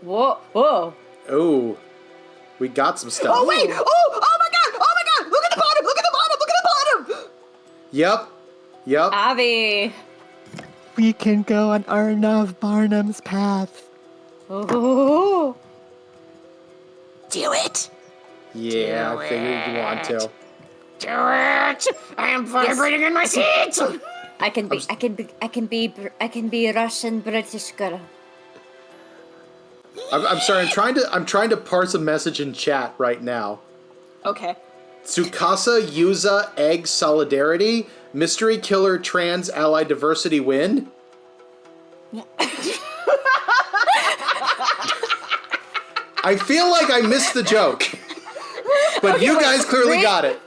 Whoa, whoa. Oh, we got some stuff. Oh wait! Oh my god! Oh my god! Look at the bottom! Look at the bottom! Look at the bottom! Yep. Avi. We can go on Arnav Barnum's path. Oh. Do it! Yeah, I figured you want to. Do it! I am vibrating in my seat! I can be Russian British girl. I'm sorry. I'm trying to parse a message in chat right now. Okay. Tsukasa Yuza Egg Solidarity Mystery Killer Trans Ally Diversity Win. I feel like I missed the joke, but you guys clearly got it.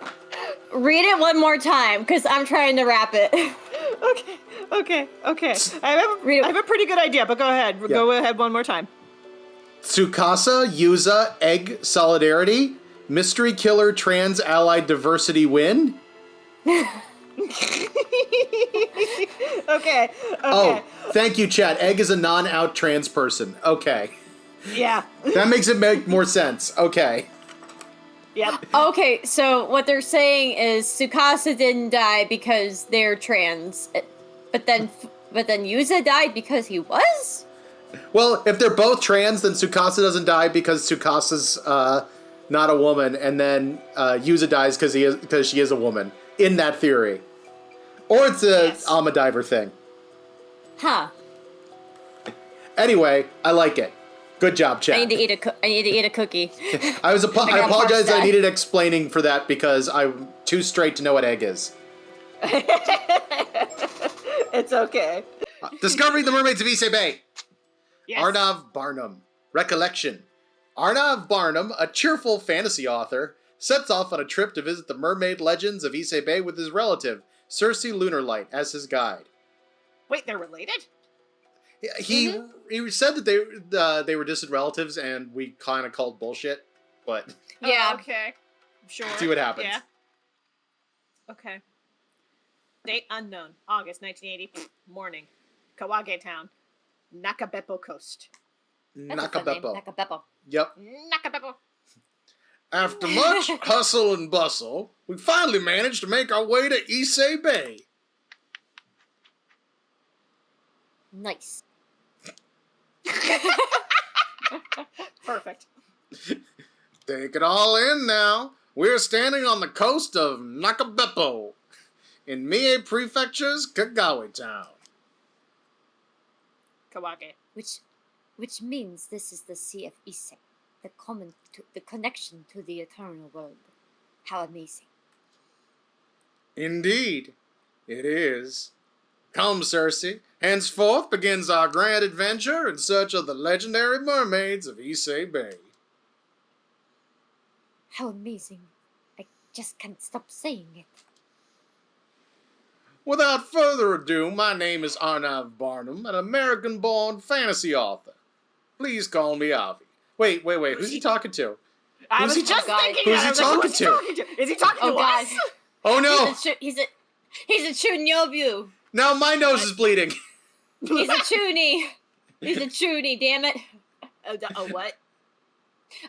Read it one more time, because I'm trying to rap it. Okay. I have a pretty good idea, but go ahead. Yeah. Go ahead one more time. Tsukasa Yuza Egg Solidarity Mystery Killer Trans Ally Diversity Win. Okay. Oh, thank you, chat. Egg is a non-out trans person. Okay. Yeah. That makes it make more sense. Okay. Yep. Okay, so what they're saying is Tsukasa didn't die because they're trans, but then Yuza died because he was? Well, if they're both trans, then Tsukasa doesn't die because Tsukasa's not a woman, and then Yuza dies because she is a woman, in that theory. Or it's a Alma-Diver thing. Huh. Anyway, I like it. Good job, chat. I need to eat a cookie. I apologize. I that. needed explaining for that because I'm too straight to know what egg is. It's okay. Discovering the Mermaids of Issei Bay. Yes. Arnav Barnum. Recollection. Arnav Barnum, a cheerful fantasy author, sets off on a trip to visit the mermaid legends of Issei Bay with his relative, Circe Lunarlight, as his guide. Wait, they're related? He said that they were distant relatives, and we kind of called bullshit, but Yeah. Oh, okay. Sure. see what happens. Yeah. Okay. Date unknown. August 1980. Morning. Kawage Town. Nakabeppo Coast. Nakabeppo. Nakabeppo. Yep. Nakabeppo. After much hustle and bustle, we finally managed to make our way to Issei Bay. Nice. Perfect. Take it all in now. We're standing on the coast of Nakabeppo in Mie Prefecture's Kagawa Town. Kawage. Which means this is the Sea of Issei, the connection to the eternal world. How amazing. Indeed, it is. Come, Circe. Henceforth begins our grand adventure in search of the legendary mermaids of Issei Bay. How amazing. I just can't stop saying it. Without further ado, my name is Arnav Barnum, an American-born fantasy author. Please call me Avi. Wait. Who's he talking to? I Who's was he just thinking Who's that. he talking to? Is he talking to God. us? Oh no! He's a Chunyobu. Now my nose is bleeding. He's a Chuny. He's a Chuny, damn it. A what?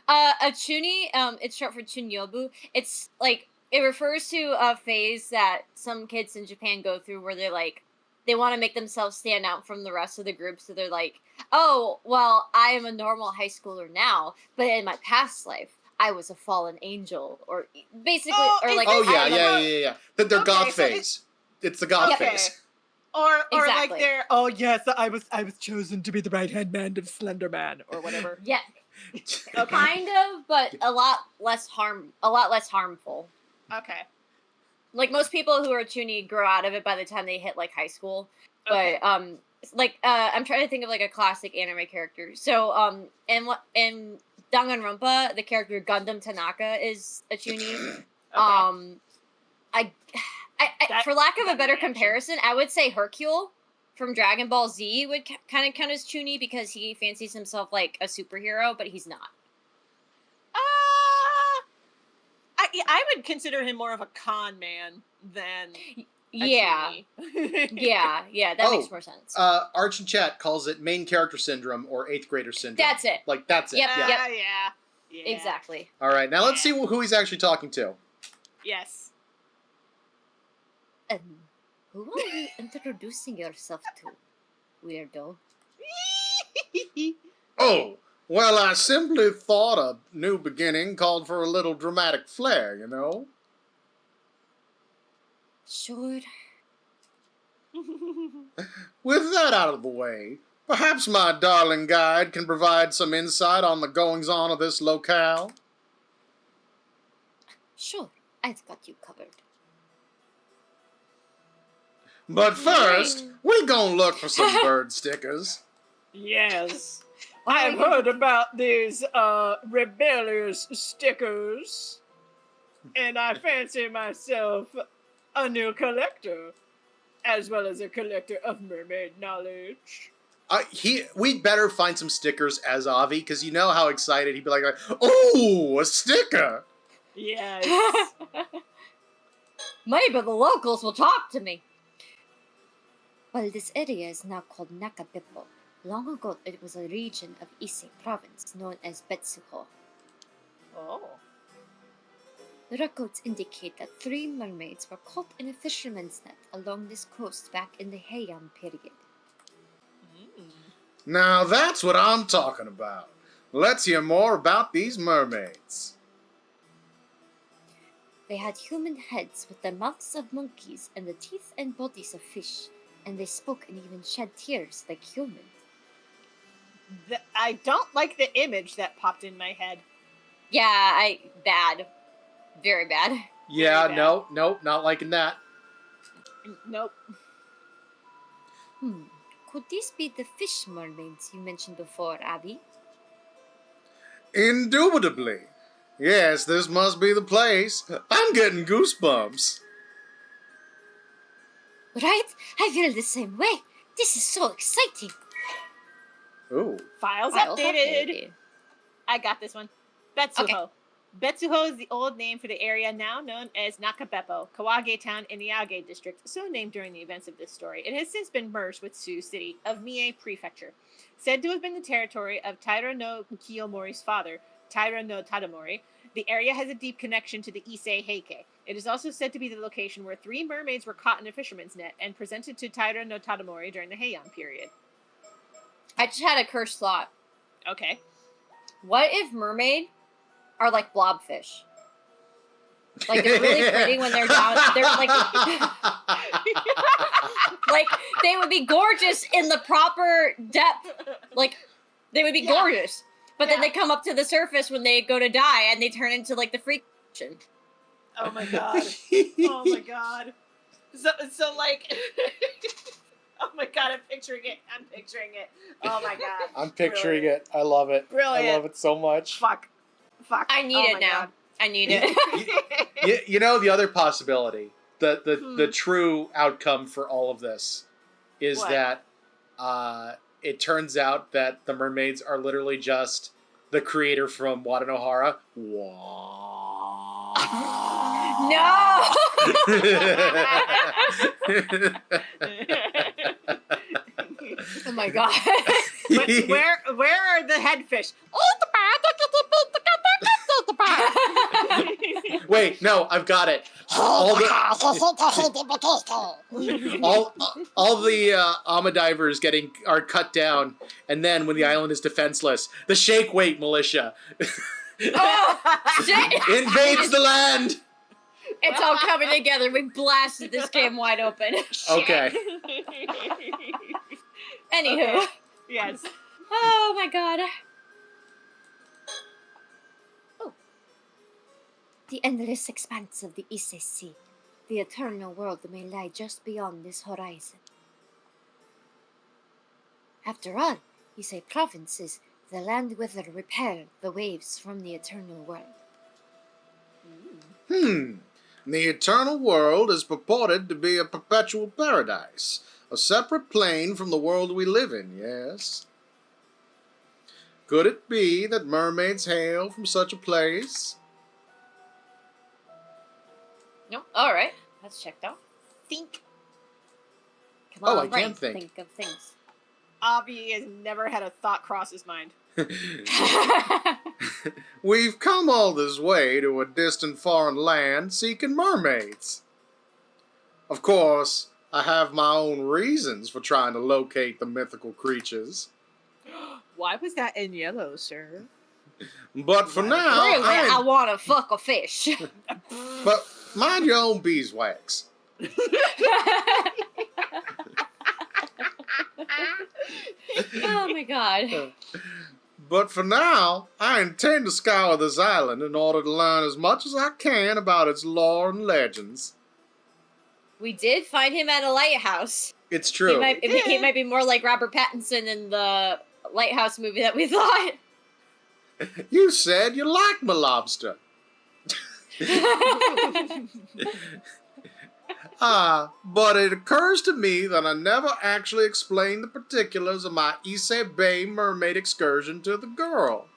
A Chuny, it's short for Chunyobu. It's like, it refers to a phase that some kids in Japan go through where they're like, they want to make themselves stand out from the rest of the group, so they're like, oh, well, I am a normal high schooler now, but in my past life, I was a fallen angel, or basically, Yeah. They're goth so phase. It's the goth phase. Or Exactly. like they're, oh yes, I was chosen to be the right-hand man of Slender Man, or whatever. Yeah, kind of, but a lot less harmful. Okay. Like, most people who are Chuny grow out of it by the time they hit, like, high school. Okay. But, I'm trying to think of, like, a classic anime character. So, in Danganronpa, the character Gundam Tanaka is a Chuny. Okay. For lack of a better comparison, I would say Hercule from Dragon Ball Z would kind of count as Chuny because he fancies himself like a superhero, but he's not. I would consider him more of a con man than Yeah. Yeah, that makes more sense. Arch in chat calls it main character syndrome or 8th grader syndrome. That's it. Like, that's it. Yep, Yeah. Yeah. Exactly. All right, now let's see who he's actually talking to. Yes. Who are you introducing yourself to, weirdo? Oh, well, I simply thought a new beginning called for a little dramatic flair, you know? Sure. With that out of the way, perhaps my darling guide can provide some insight on the goings-on of this locale? Sure, I've got you covered. But first, we gonna look for some bird stickers. Yes. I've heard about these rebellious stickers, and I fancy myself a new collector, as well as a collector of mermaid knowledge. We'd better find some stickers as Avi, because you know how excited he'd be like, oh, a sticker! Yes. Maybe the locals will talk to me. Well, this area is now called Nakabepo. Long ago, it was a region of Ise province known as Betsuho. Oh. The records indicate that 3 mermaids were caught in a fisherman's net along this coast back in the Heian period. Now that's what I'm talking about. Let's hear more about these mermaids. They had human heads with the mouths of monkeys and the teeth and bodies of fish, and they spoke and even shed tears like humans. I don't like the image that popped in my head. Yeah, bad. Very bad. Yeah, Very bad. nope, not liking that. Nope. Could these be the fish mermaids you mentioned before, Abby? Indubitably. Yes, this must be the place. I'm getting goosebumps. Right? I feel the same way. This is so exciting. Ooh. Files updated. I got this one. Betsuho. Okay. Betsuho is the old name for the area now known as Nakabepo, Kawage Town in the Yage district, so named during the events of this story. It has since been merged with Tsu City of Mie Prefecture. Said to have been the territory of Taira no Kiyomori's father, Taira no Tadamori, the area has a deep connection to the Ise Heike. It is also said to be the location where 3 mermaids were caught in a fisherman's net and presented to Taira no Tadamori during the Heian period. I just had a cursed thought. Okay. What if mermaid are like blobfish? Like, they're really pretty when they're down. They're like... like, they would be gorgeous in the proper depth. Like, they would be gorgeous. But then they come up to the surface when they go to die, and they turn into, like, the freak ocean. Oh my god. Oh my god. So like... Oh my god, I'm picturing it. Oh my god. I'm picturing it. I love it. Brilliant. I love it so much. Fuck. I need it now. God. I need it. You know the other possibility, the true outcome for all of this is What? that it turns out that the mermaids are literally just the creator from Wadanohara. No! Oh my god. Where are the headfish? Wait, no, I've got it. All the Amadivers are cut down, and then when the island is defenseless, the shake weight militia Oh, shit! invades the land. It's all coming together. We blasted this game wide open. Okay. Anywho. Okay. Yes. Oh my god. Oh. The endless expanse of the Ise Sea. The eternal world may lie just beyond this horizon. After all, Ise province is the land whither repair the waves from the eternal world. The eternal world is purported to be a perpetual paradise, a separate plane from the world we live in, yes? Could it be that mermaids hail from such a place? Nope. Alright. That's checked out. Think Come on, Oh, I brain, can think. of things. Avi has never had a thought cross his mind. We've come all this way to a distant foreign land seeking mermaids. Of course, I have my own reasons for trying to locate the mythical creatures. Why was that in yellow, sir? But for now, Really, I want to fuck a fish. But mind your own beeswax. Oh my god. But for now, I intend to scour this island in order to learn as much as I can about its lore and legends. We did find him at a lighthouse. It's true. He might be more like Robert Pattinson in the Lighthouse movie that we thought. You said you liked my lobster. But it occurs to me that I never actually explained the particulars of my Ise Bay mermaid excursion to the girl.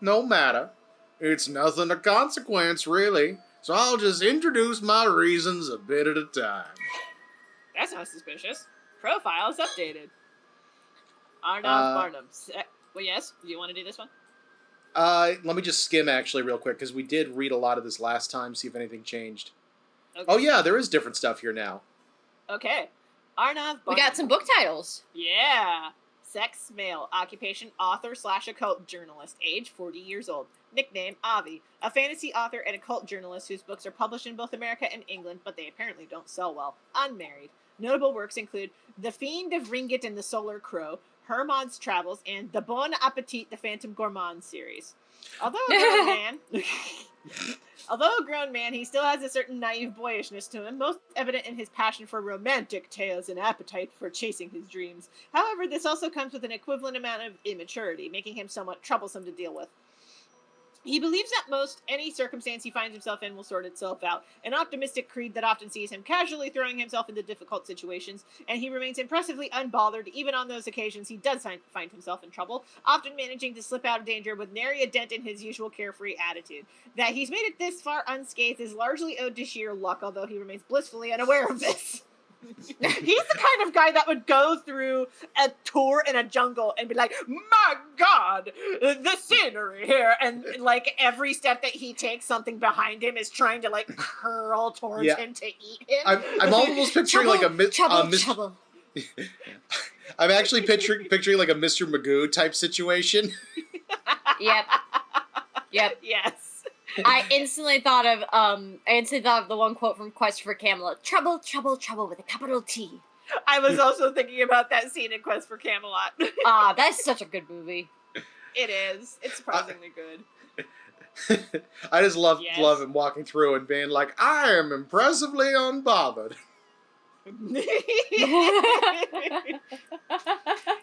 No matter. It's nothing of consequence, really, so I'll just introduce my reasons a bit at a time. That sounds suspicious. Profile is updated. Arnav Barnum. Well, yes? Do you want to do this one? Let me just skim actually real quick, because we did read a lot of this last time, see if anything changed. Okay. Oh yeah, there is different stuff here now. Okay. Arnav Barnum. We got some book titles. Yeah. Sex, male. Occupation, author/occult journalist. Age, 40 years old. Nickname, Avi. A fantasy author and occult journalist whose books are published in both America and England, but they apparently don't sell well. Unmarried. Notable works include The Fiend of Ringgit and the Solar Crow, Hermod's Travels, and The Bon Appetit, the Phantom Gourmand series. Although a grown man, he still has a certain naive boyishness to him, most evident in his passion for romantic tales and appetite for chasing his dreams. However, this also comes with an equivalent amount of immaturity, making him somewhat troublesome to deal with. He believes that most any circumstance he finds himself in will sort itself out, an optimistic creed that often sees him casually throwing himself into difficult situations, and he remains impressively unbothered even on those occasions he does find himself in trouble, often managing to slip out of danger with nary a dent in his usual carefree attitude. That he's made it this far unscathed is largely owed to sheer luck, although he remains blissfully unaware of this. He's the kind of guy that would go through a tour in a jungle and be like, my God, the scenery here. And like every step that he takes, something behind him is trying to like curl towards him to eat him. I'm almost picturing like a trouble. I'm actually picturing like a Mr. Magoo type situation. Yep. Yes. I instantly thought of the one quote from Quest for Camelot. Trouble, trouble, trouble with a capital T. I was also thinking about that scene in Quest for Camelot. That's such a good movie. It is. It's surprisingly good. I just love him walking through and being like, I am impressively unbothered.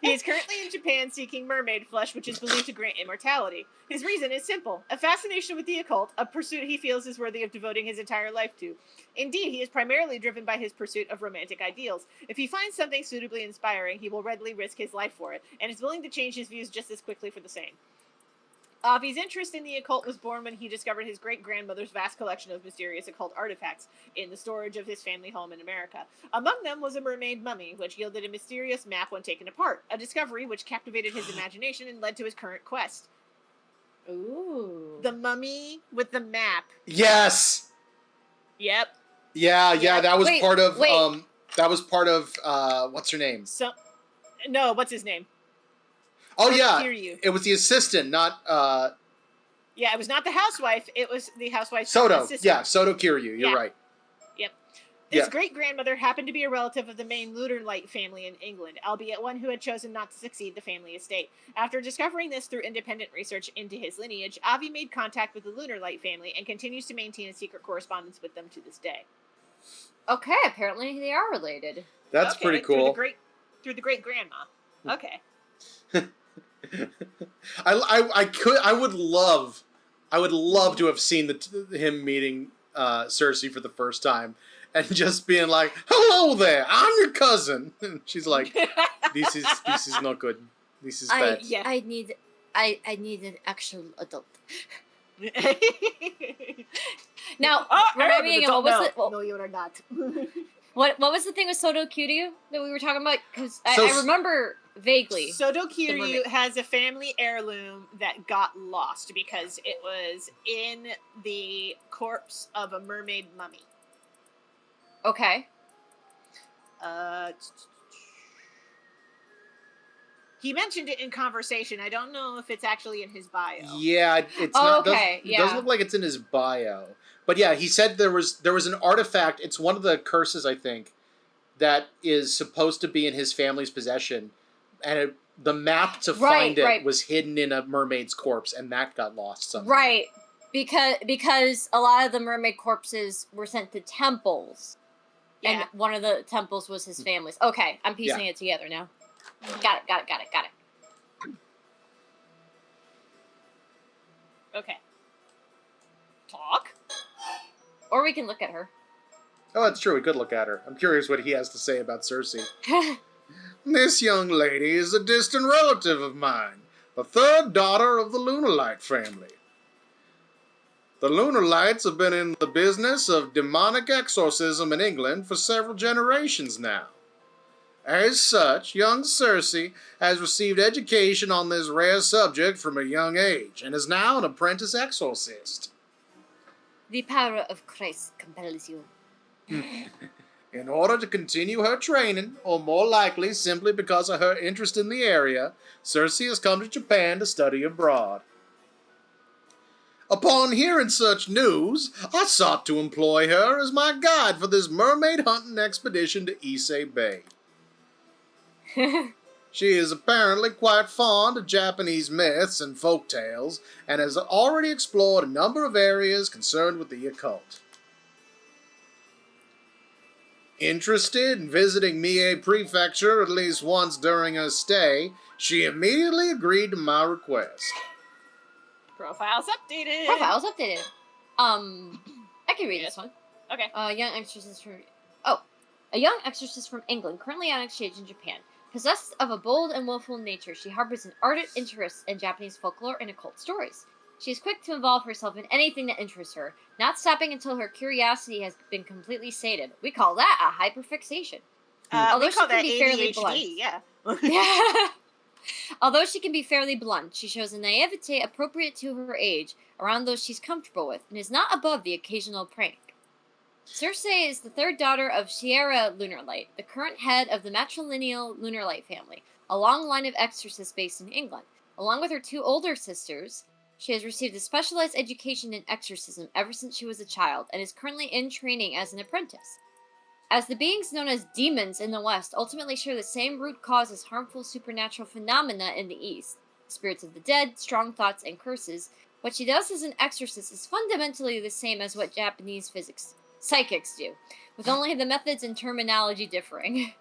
He is currently in Japan seeking mermaid flesh, which is believed to grant immortality. His reason is simple: a fascination with the occult, a pursuit he feels is worthy of devoting his entire life to. Indeed, he is primarily driven by his pursuit of romantic ideals. If he finds something suitably inspiring, he will readily risk his life for it, and is willing to change his views just as quickly for the same. Avi's interest in the occult was born when he discovered his great-grandmother's vast collection of mysterious occult artifacts in the storage of his family home in America. Among them was a mermaid mummy, which yielded a mysterious map when taken apart, a discovery which captivated his imagination and led to his current quest. Ooh. The mummy with the map. Yes! Yep. Yeah, that was Wait, part of, wait. What's her name? No, what's his name? Oh, yeah. Hear you. It was the assistant, not, Yeah, it was not the housewife. It was the housewife's Soto. assistant. Yeah, Soto Kiryu. You're right. Yep. His great-grandmother happened to be a relative of the main Lunar-Light family in England, albeit one who had chosen not to succeed the family estate. After discovering this through independent research into his lineage, Avi made contact with the Lunar-Light family and continues to maintain a secret correspondence with them to this day. Okay, apparently they are related. That's pretty cool. Through the great-grandma. Okay. I would love to have seen him meeting Cersei for the first time and just being like, "Hello there, I'm your cousin." And she's like, "This is not good. This is bad." I need an actual adult. Now, remind me again, what was it? No, you are not. What was the thing with Soto Kiryu that we were talking about? Because So- I remember vaguely. Soto mermaid. Kiryu has a family heirloom that got lost because it was in the corpse of a mermaid mummy. Okay. He mentioned it in conversation. I don't know if it's actually in his bio. Yeah, it's Oh, not. okay, It doesn't yeah. look like it's in his bio. But yeah, he said there was an artifact. It's one of the curses, I think, that is supposed to be in his family's possession, and the map to find it was hidden in a mermaid's corpse, and that got lost somehow. Right. Because a lot of the mermaid corpses were sent to temples. Yeah. And one of the temples was his family's. Okay, I'm piecing it together now. Got it. Okay. Talk? Or we can look at her. Oh, that's true. We could look at her. I'm curious what he has to say about Cersei. This young lady is a distant relative of mine, the third daughter of the Lunarlight family. The Lunarlights have been in the business of demonic exorcism in England for several generations now. As such, young Cersei has received education on this rare subject from a young age, and is now an apprentice exorcist. The power of Christ compels you. In order to continue her training, or more likely simply because of her interest in the area, Cersei has come to Japan to study abroad. Upon hearing such news, I sought to employ her as my guide for this mermaid hunting expedition to Issei Bay. She is apparently quite fond of Japanese myths and folk tales, and has already explored a number of areas concerned with the occult. Interested in visiting Mie Prefecture at least once during her stay, she immediately agreed to my request. Profiles updated. I can read this one. Okay. A young exorcist from England, currently on exchange in Japan. Possessed of a bold and willful nature, she harbors an ardent interest in Japanese folklore and occult stories. She is quick to involve herself in anything that interests her, not stopping until her curiosity has been completely sated. We call that a hyperfixation. Although we call she can that be fairly ADHD, blunt. yeah. Although she can be fairly blunt, she shows a naivete appropriate to her age around those she's comfortable with, and is not above the occasional prank. Cersei is the third daughter of Sierra Lunarlight, the current head of the matrilineal Lunarlight family, a long line of exorcists based in England. Along with her two older sisters, she has received a specialized education in exorcism ever since she was a child, and is currently in training as an apprentice. As the beings known as demons in the West ultimately share the same root cause as harmful supernatural phenomena in the East, spirits of the dead, strong thoughts, and curses, what she does as an exorcist is fundamentally the same as what Japanese psychics do, with only the methods and terminology differing.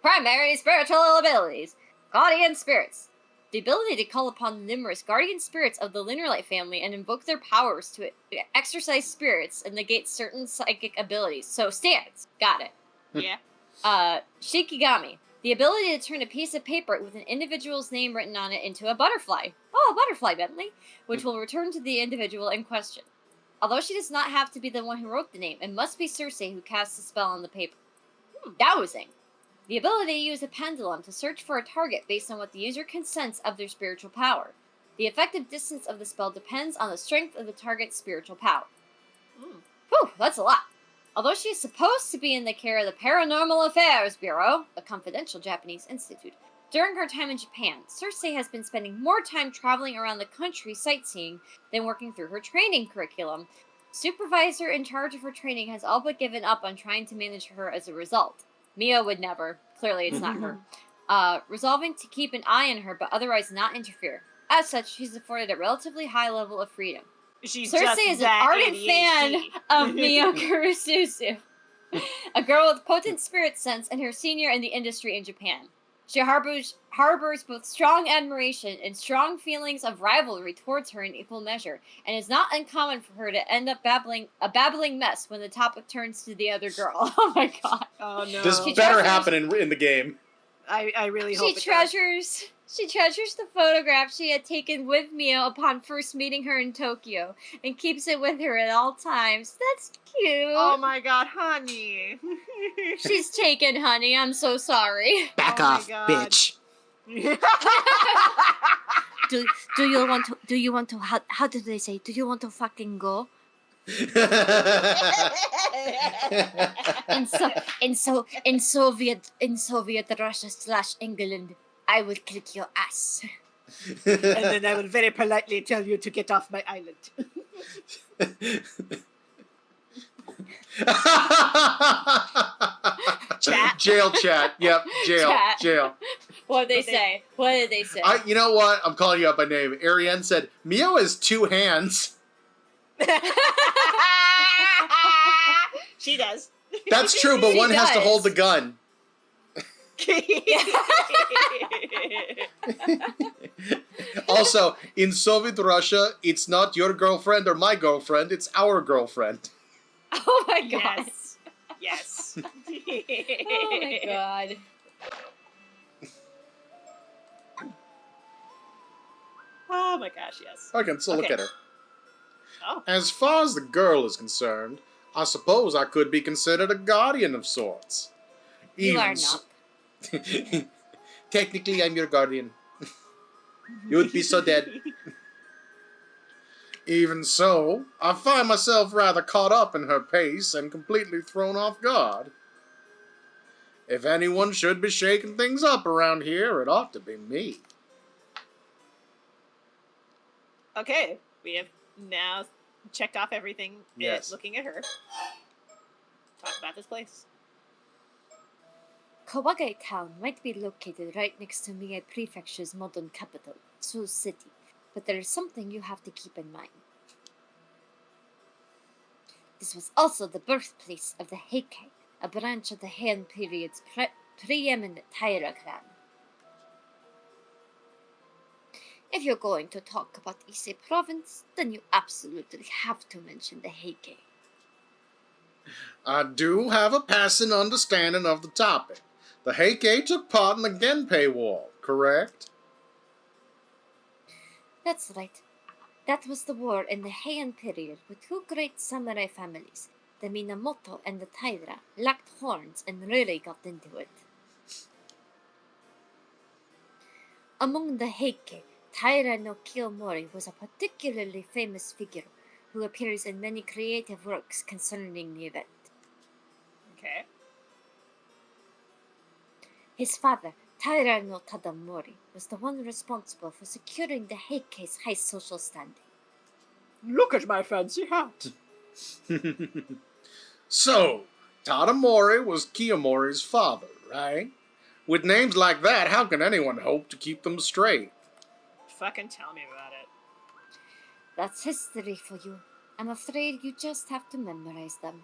Primary spiritual abilities. Guardian spirits. The ability to call upon the numerous guardian spirits of the Lunarlight family and invoke their powers to exorcise spirits and negate certain psychic abilities. So, stance. Got it. Yeah. Shikigami. The ability to turn a piece of paper with an individual's name written on it into a butterfly. Oh, a butterfly, Bentley. Which will return to the individual in question. Although she does not have to be the one who wrote the name, it must be Cersei who casts the spell on the paper. Dowsing. The ability to use a pendulum to search for a target based on what the user can sense of their spiritual power. The effective distance of the spell depends on the strength of the target's spiritual power. Whew, that's a lot. Although she is supposed to be in the care of the Paranormal Affairs Bureau, a confidential Japanese institute, during her time in Japan, Cersei has been spending more time traveling around the country sightseeing than working through her training curriculum. Supervisor in charge of her training has all but given up on trying to manage her as a result. Mia would never. Clearly it's not her. Resolving to keep an eye on her but otherwise not interfere. As such, she's afforded a relatively high level of freedom. Cersei is an ardent fan of Mio Kurususu, a girl with potent spirit sense and her senior in the industry in Japan. She harbors both strong admiration and strong feelings of rivalry towards her in equal measure, and it's not uncommon for her to end up a babbling mess when the topic turns to the other girl. Oh my god. Oh no. This better happen in the game. I really hope She treasures the photograph she had taken with Mio upon first meeting her in Tokyo and keeps it with her at all times. That's cute. Oh my god, honey. She's taken, honey. I'm so sorry. Back Oh my off, God. bitch. Do you want to how do they say? Do you want to fucking go? In Soviet Russia / England, I will kick your ass. And then I will very politely tell you to get off my island. Chat. Jail chat. Yep, jail. Chat. Jail. What did they say? What did they say? You know what? I'm calling you out by name. Ariane said, Mio has 2 hands. She does. That's true, but She one has to does. hold the gun. Also, in Soviet Russia, it's not your girlfriend or my girlfriend, it's our girlfriend. Oh my god. Yes. Yes. Oh my god. Oh my gosh, yes. I can still look Okay. at her. Oh. As far as the girl is concerned, I suppose I could be considered a guardian of sorts. You are s- not. Technically, I'm your guardian. You would be so dead. Even so, I find myself rather caught up in her pace and completely thrown off guard. If anyone should be shaking things up around here, it ought to be me. Okay, we have now checked off everything. Yes. Looking at her. Talk about this place. Kawage Town might be located right next to Mie Prefecture's modern capital, Seoul City, but there is something you have to keep in mind. This was also the birthplace of the Heike, a branch of the Heian period's preeminent Taira clan. If you're going to talk about Ise province, then you absolutely have to mention the Heike. I do have a passing understanding of the topic. The Heike took part in the Genpei War, correct? That's right. That was the war in the Heian period where 2 great samurai families, the Minamoto and the Taira, locked horns and really got into it. Among the Heike, Taira no Kiyomori was a particularly famous figure who appears in many creative works concerning the event. Okay. His father, Taira no Tadamori, was the one responsible for securing the Heike's high social standing. Look at my fancy hat. So, Tadamori was Kiyomori's father, right? With names like that, how can anyone hope to keep them straight? Fucking tell me about it. That's history for you. I'm afraid you just have to memorize them.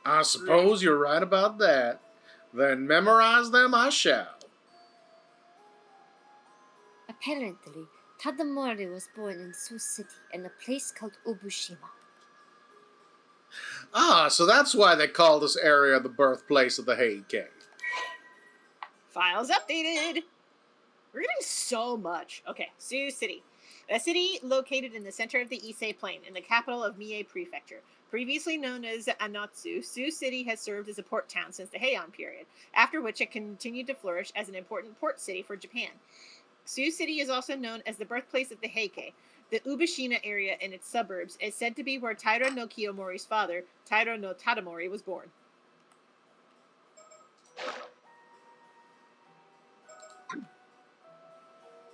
I suppose you're right about that. Then memorize them I shall. Apparently, Tadamori was born in Sioux City in a place called Ubushima. Ah, so that's why they call this area the birthplace of the Heike. Files updated. We're getting so much. Okay, Sioux City. A city located in the center of the Ise Plain, in the capital of Mie Prefecture. Previously known as Anotsu, Sioux City has served as a port town since the Heian period, after which it continued to flourish as an important port city for Japan. Sioux City is also known as the birthplace of the Heike. The Ubashina area in its suburbs is said to be where Taira no Kiyomori's father, Taira no Tadamori, was born.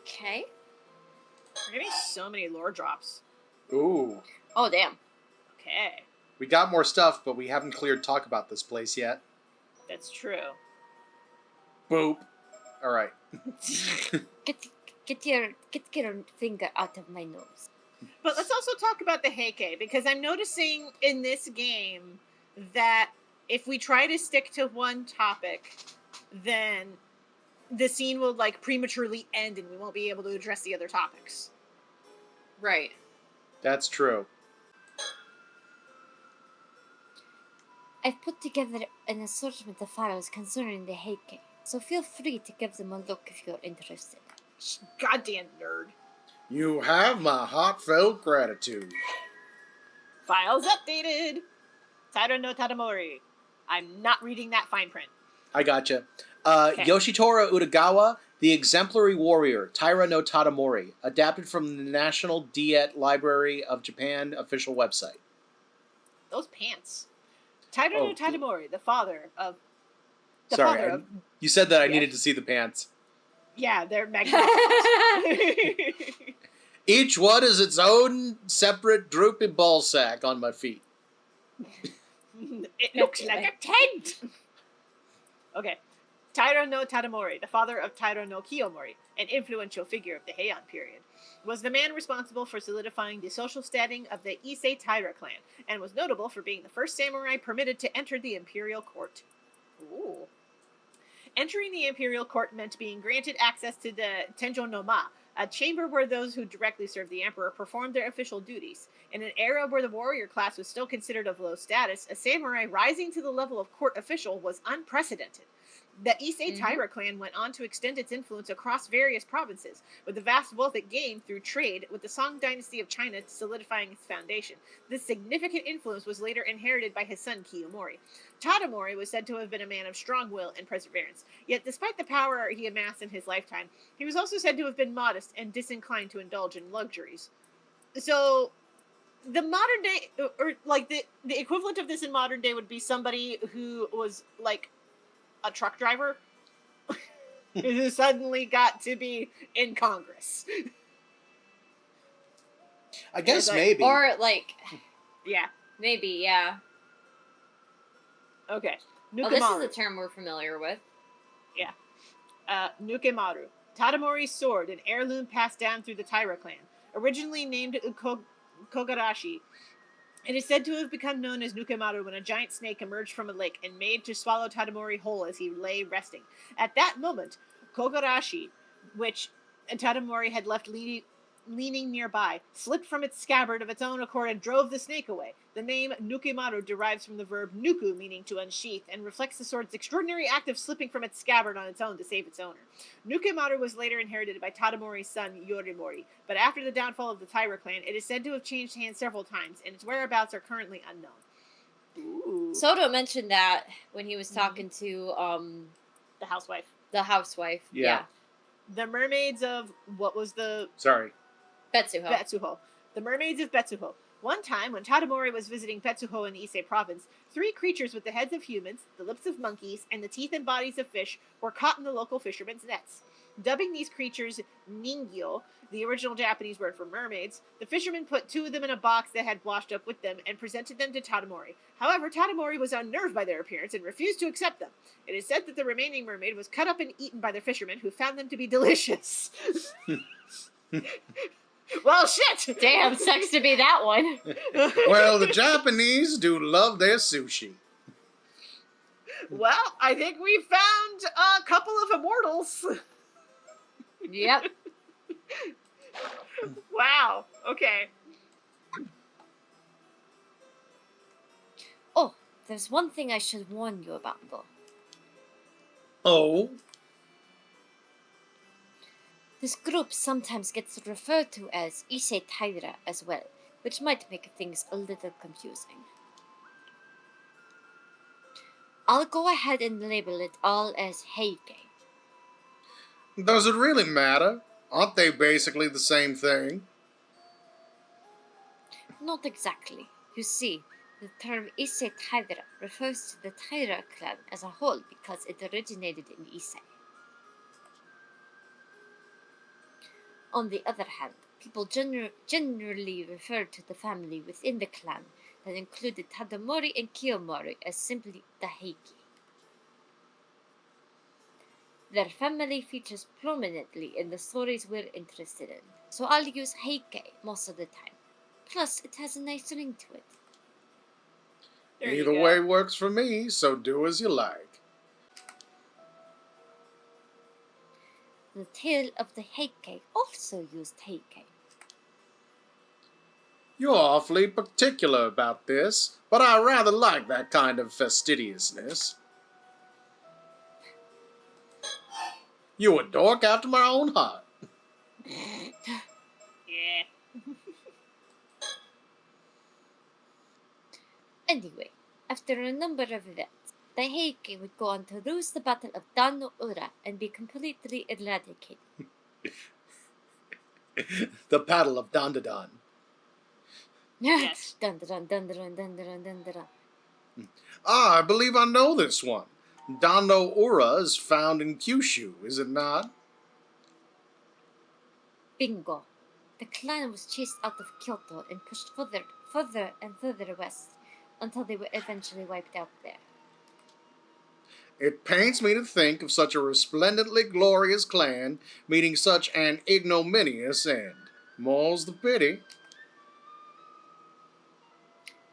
Okay. We're getting so many lore drops. Ooh. Oh, damn. Okay, We got more stuff, but we haven't cleared talk about this place yet. that's true. Boop. Alright. Get your finger out of my nose. But let's also talk about the Heike, because I'm noticing in this game that if we try to stick to one topic, then the scene will like prematurely end and we won't be able to address the other topics. Right. That's true. I've put together an assortment of files concerning the Heike. So feel free to give them a look if you're interested. Goddamn nerd. You have my heartfelt gratitude. Files updated. Taira no Tadamori. I'm not reading that fine print. I gotcha. Okay. Yoshitora Utagawa, The Exemplary Warrior, Taira no Tadamori, adapted from the National Diet Library of Japan official website. Those pants. Taira no Tadamori, the father of... Sorry, you said that I Yes. needed to see the pants. Yeah, they're magnificent. Each one is its own separate droopy ball sack on my feet. It looks like a tent! Okay. Taira no Tadamori, the father of Taira no Kiyomori, an influential figure of the Heian period, was the man responsible for solidifying the social standing of the Issei Taira clan, and was notable for being the first samurai permitted to enter the imperial court. Ooh. Entering the imperial court meant being granted access to the Tenjo no Ma, a chamber where those who directly served the emperor performed their official duties. In an era where the warrior class was still considered of low status, a samurai rising to the level of court official was unprecedented. The Issei Taira clan went on to extend its influence across various provinces, with the vast wealth it gained through trade, with the Song dynasty of China solidifying its foundation. This significant influence was later inherited by his son Kiyomori. Tadamori was said to have been a man of strong will and perseverance, yet despite the power he amassed in his lifetime, he was also said to have been modest and disinclined to indulge in luxuries. So, the modern day, or like the equivalent of this in modern day would be somebody who was like a truck driver who suddenly got to be in Congress. I guess like- maybe. Or, like, Yeah. maybe, yeah. Okay. Oh, this is Nukemaru. a term we're familiar with. Nukemaru. Tadamori's sword, an heirloom passed down through the Taira clan. Originally named Kogarashi, it is said to have become known as Nukemaru when a giant snake emerged from a lake and made to swallow Tadamori whole as he lay resting. At that moment, Kogarashi, which Tadamori had left leaning nearby, slipped from its scabbard of its own accord and drove the snake away. The name Nukemaru derives from the verb nuku, meaning to unsheath, and reflects the sword's extraordinary act of slipping from its scabbard on its own to save its owner. Nukemaru was later inherited by Tadamori's son Yorimori, but after the downfall of the Taira clan, it is said to have changed hands several times, and its whereabouts are currently unknown. Ooh. Soto mentioned that when he was talking to The housewife. the housewife. Yeah. The mermaids of... what was the... Sorry. Betsuho. Betsuho. The mermaids of Betsuho. One time, when Tadamori was visiting Betsuho in Issei province, 3 creatures with the heads of humans, the lips of monkeys, and the teeth and bodies of fish were caught in the local fishermen's nets. Dubbing these creatures Ningyo, the original Japanese word for mermaids, the fishermen put 2 of them in a box that had washed up with them and presented them to Tadamori. However, Tadamori was unnerved by their appearance and refused to accept them. It is said that the remaining mermaid was cut up and eaten by the fishermen, who found them to be delicious. Well, shit! Damn, sucks to be that one. Well, the Japanese do love their sushi. Well, I think we found a couple of immortals. Yep. Wow. Okay. Oh, there's one thing I should warn you about, though. Oh? This group sometimes gets referred to as Issei Taira as well, which might make things a little confusing. I'll go ahead and label it all as Heike. Does it really matter? Aren't they basically the same thing? Not exactly. You see, the term Issei Taira refers to the Taira clan as a whole because it originated in Issei. On the other hand, people generally refer to the family within the clan that included Tadamori and Kiyomori as simply the Heike. Their family features prominently in the stories we're interested in, so I'll use Heike most of the time. Plus, it has a nice ring to it. There you Either go. way works for me, so do as you like. The tale of the Heike also used Heike. You're awfully particular about this, but I rather like that kind of fastidiousness. You a dork after my own heart. Yeah. Anyway, after a number of events, the Heike would go on to lose the Battle of Dan no Ura and be completely eradicated. The Battle of Dandadan. Yes. Dun dun dun dun dun dun dun dun. Ah, I believe I know this one. Dando Ura is found in Kyushu, is it not? Bingo. The clan was chased out of Kyoto and pushed further and further west until they were eventually wiped out there. It pains me to think of such a resplendently glorious clan meeting such an ignominious end. More's the pity.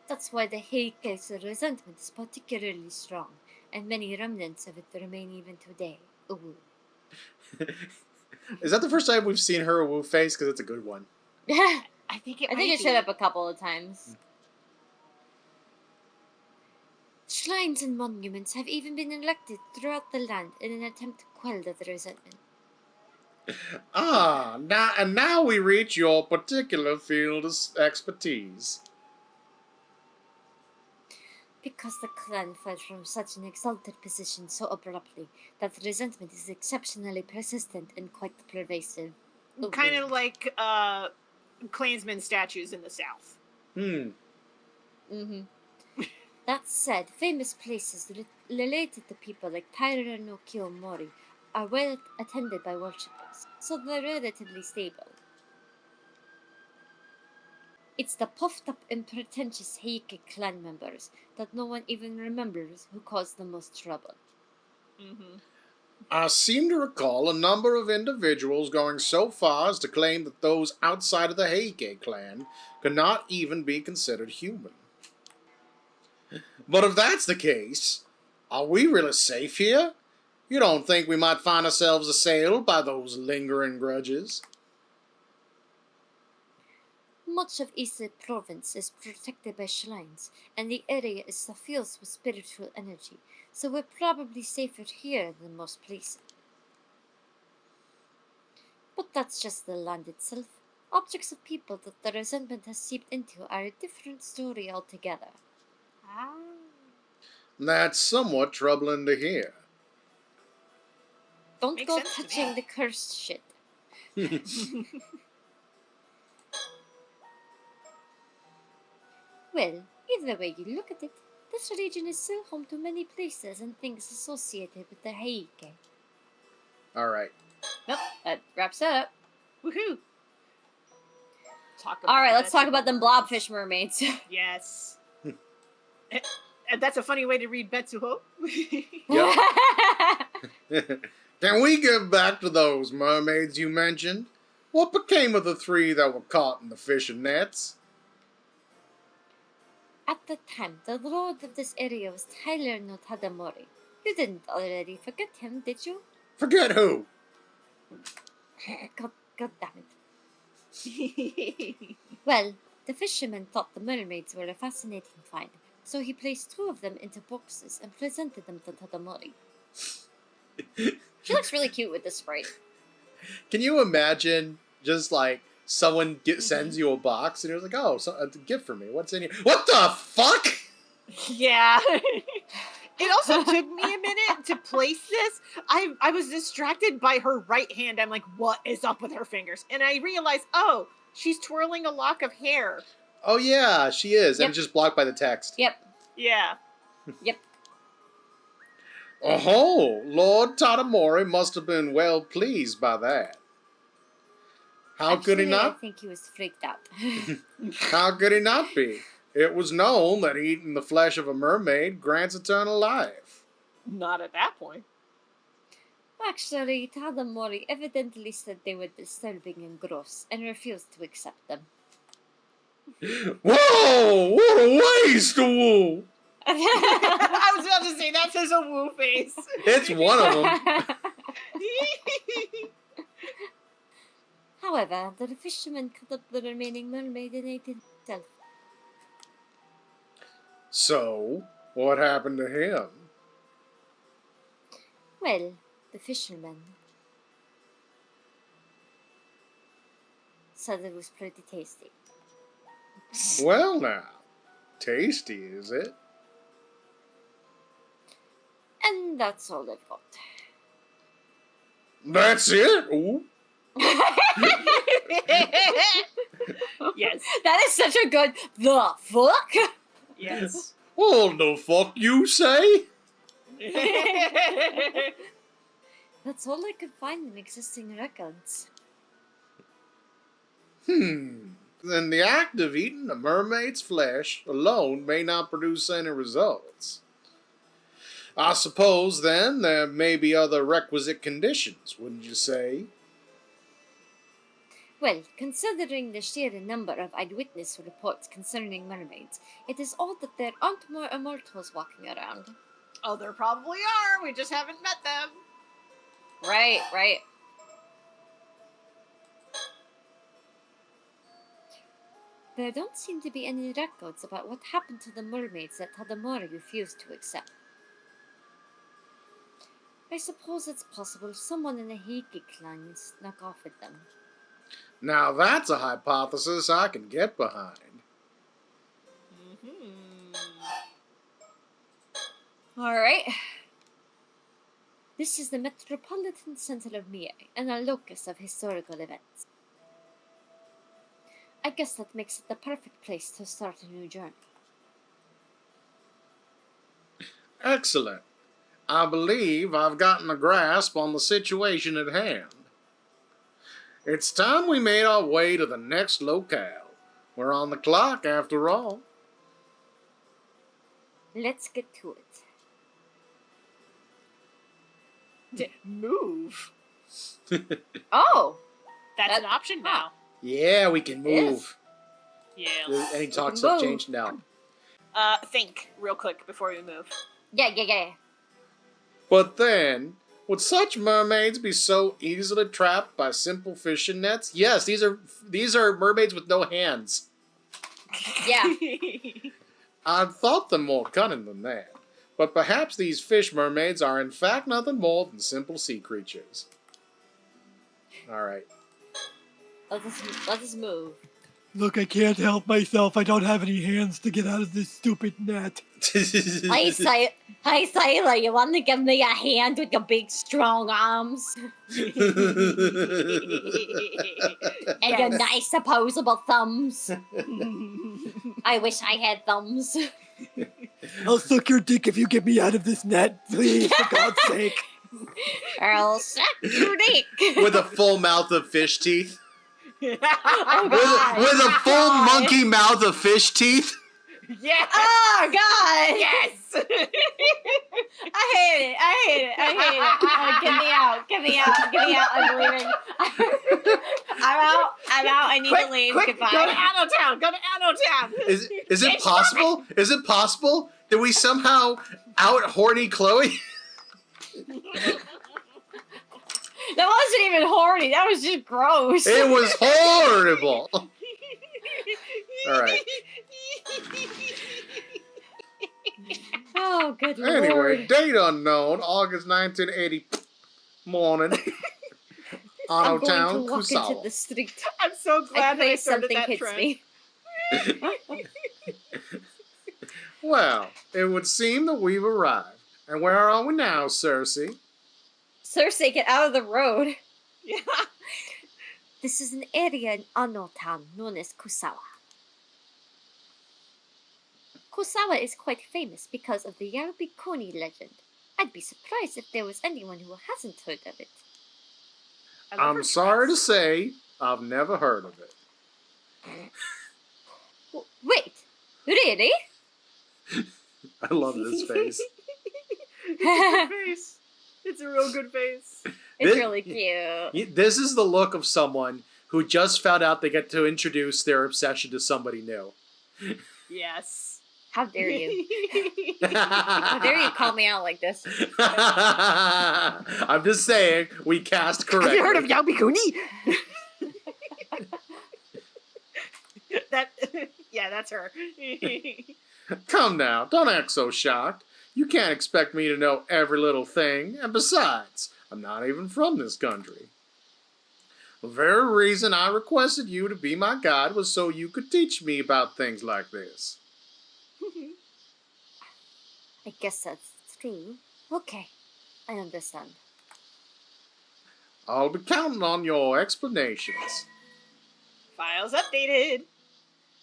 That's why the Heike's resentment is particularly strong, and many remnants of it remain even today. Ooh. Is that the first time we've seen her woo face? Because it's a good one. I I think it think it showed up a couple of times. Shrines and monuments have even been erected throughout the land in an attempt to quell the resentment. Ah, now we reach your particular field of expertise. Because the clan fell from such an exalted position so abruptly that resentment is exceptionally persistent and quite pervasive. kind of like Klansman statues in the South. Mm-hmm. That said, famous places related to people like Taira no Kiyomori are well attended by worshippers, so they're relatively stable. It's the puffed-up and pretentious Heike clan members that no one even remembers who caused the most trouble. Mm-hmm. I seem to recall a number of individuals going so far as to claim that those outside of the Heike clan could not even be considered human. But if that's the case, are we really safe here? You don't think we might find ourselves assailed by those lingering grudges? Much of Ise province is protected by shrines, and the area is suffused with spiritual energy, so we're probably safer here than most places. But that's just the land itself. Objects of people that the resentment has seeped into are a different story altogether. Ah. That's somewhat troubling to hear. Don't Makes go sense to me. touching the cursed shit. Well, either way you look at it, this region is still home to many places and things associated with the Heike. Alright. Nope, that wraps it up. Woohoo! Alright, let's talk about them blobfish mermaids. Yes. And that's a funny way to read Betsuho. Can we get back to those mermaids you mentioned? What became of the three that were caught in the fishing nets? At the time, the lord of this area was Tyler no Tadamori. You didn't already forget him, did you? Forget who? God damn it. Well, the fisherman thought the mermaids were a fascinating find, so he placed 2 of them into boxes and presented them to Tadamori. She looks really cute with this sprite. Can you imagine just like someone sends you a box and you're like, oh, a gift for me. What's in here? What the fuck? Yeah. It also took me a minute to place this. I was distracted by her right hand. I'm like, what is up with her fingers? And I realized, oh, she's twirling a lock of hair. Oh yeah, she is. Yep. And it's just blocked by the text. Yep. Yeah. Yep. Oh, Lord Tadamori must have been well pleased by that. How could he Actually, I not? think he was freaked out. How could he not be? It was known that eating the flesh of a mermaid grants eternal life. Not at that point. Actually, Tadamori evidently said they were disturbing and gross and refused to accept them. Whoa! What a waste of wool! I was about to say, that's his a woo face. It's one of them. However, the fisherman cut up the remaining mermaid and ate it himself. So, what happened to him? Well, the fisherman, said it was pretty tasty. Well now, tasty, is it? And that's all I've got. That's it? Ooh. Yes. That is such a good the fuck. Yes. What the fuck you say? That's all I could find in existing records. Then the act of eating a mermaid's flesh alone may not produce any results. I suppose, then, there may be other requisite conditions, wouldn't you say? Well, considering the sheer number of eyewitness reports concerning mermaids, it is odd that there aren't more immortals walking around. Oh, there probably are. We just haven't met them. Right. There don't seem to be any records about what happened to the mermaids that Tadamori refused to accept. I suppose it's possible someone in the Heike clan snuck off with them. Now that's a hypothesis I can get behind. Alright. This is the Metropolitan Center of Mie, and a locus of historical events. I guess that makes it the perfect place to start a new journey. Excellent. I believe I've gotten a grasp on the situation at hand. It's time we made our way to the next locale. We're on the clock, after all. Let's get to it. Move. Oh! That's an option now. Yeah, we can move. Yeah. Any talks have changed now. Think real quick before we move. Yeah. But then, would such mermaids be so easily trapped by simple fishing nets? Yes, these are mermaids with no hands. Yeah. I'd thought them more cunning than that. But perhaps these fish mermaids are in fact nothing more than simple sea creatures. Alright. Let us move. Look, I can't help myself. I don't have any hands to get out of this stupid net. Hi, Sailor, you want to give me a hand with your big, strong arms? And your nice, opposable thumbs? I wish I had thumbs. I'll suck your dick if you get me out of this net, please, for God's sake. I'll suck your dick. With a full mouth of fish teeth. Oh, God. With a full monkey mouth of fish teeth. Yeah. Oh, God. Yes. I hate it. Get me out. I'm leaving. I'm out. I need to leave. Quick, Goodbye. Go to Anno Town. Is it possible? Is it possible? Did we somehow out horny Chloe? That wasn't even horny. That was just gross. It was horrible. All right. Oh, good lord. Anyway, date unknown, August 1980 morning. I'm Anno Town, going to walk into Kusawa. the street. I'm so glad I that I pray started something that hits trend. me. Well, it would seem that we've arrived. And where are we now, Cersei? Cersei, get out of the road. Yeah. This is an area in Anno Town known as Kusawa. Kusawa is quite famous because of the Yarbikuni legend. I'd be surprised if there was anyone who hasn't heard of it. I'm sorry to say, I've never heard of it. Wait, really? I love this face. Face. It's a real good face. It's This- really cute. This is the look of someone who just found out they get to introduce their obsession to somebody new. Yes. How dare you? How dare you call me out like this? I'm just saying, we cast correctly. Have you heard of Yarbikuni? Yeah, that's her. Come now, don't act so shocked. You can't expect me to know every little thing, and besides, I'm not even from this country. The very reason I requested you to be my guide was so you could teach me about things like this. I guess that's true. Okay, I understand. I'll be counting on your explanations. Files updated.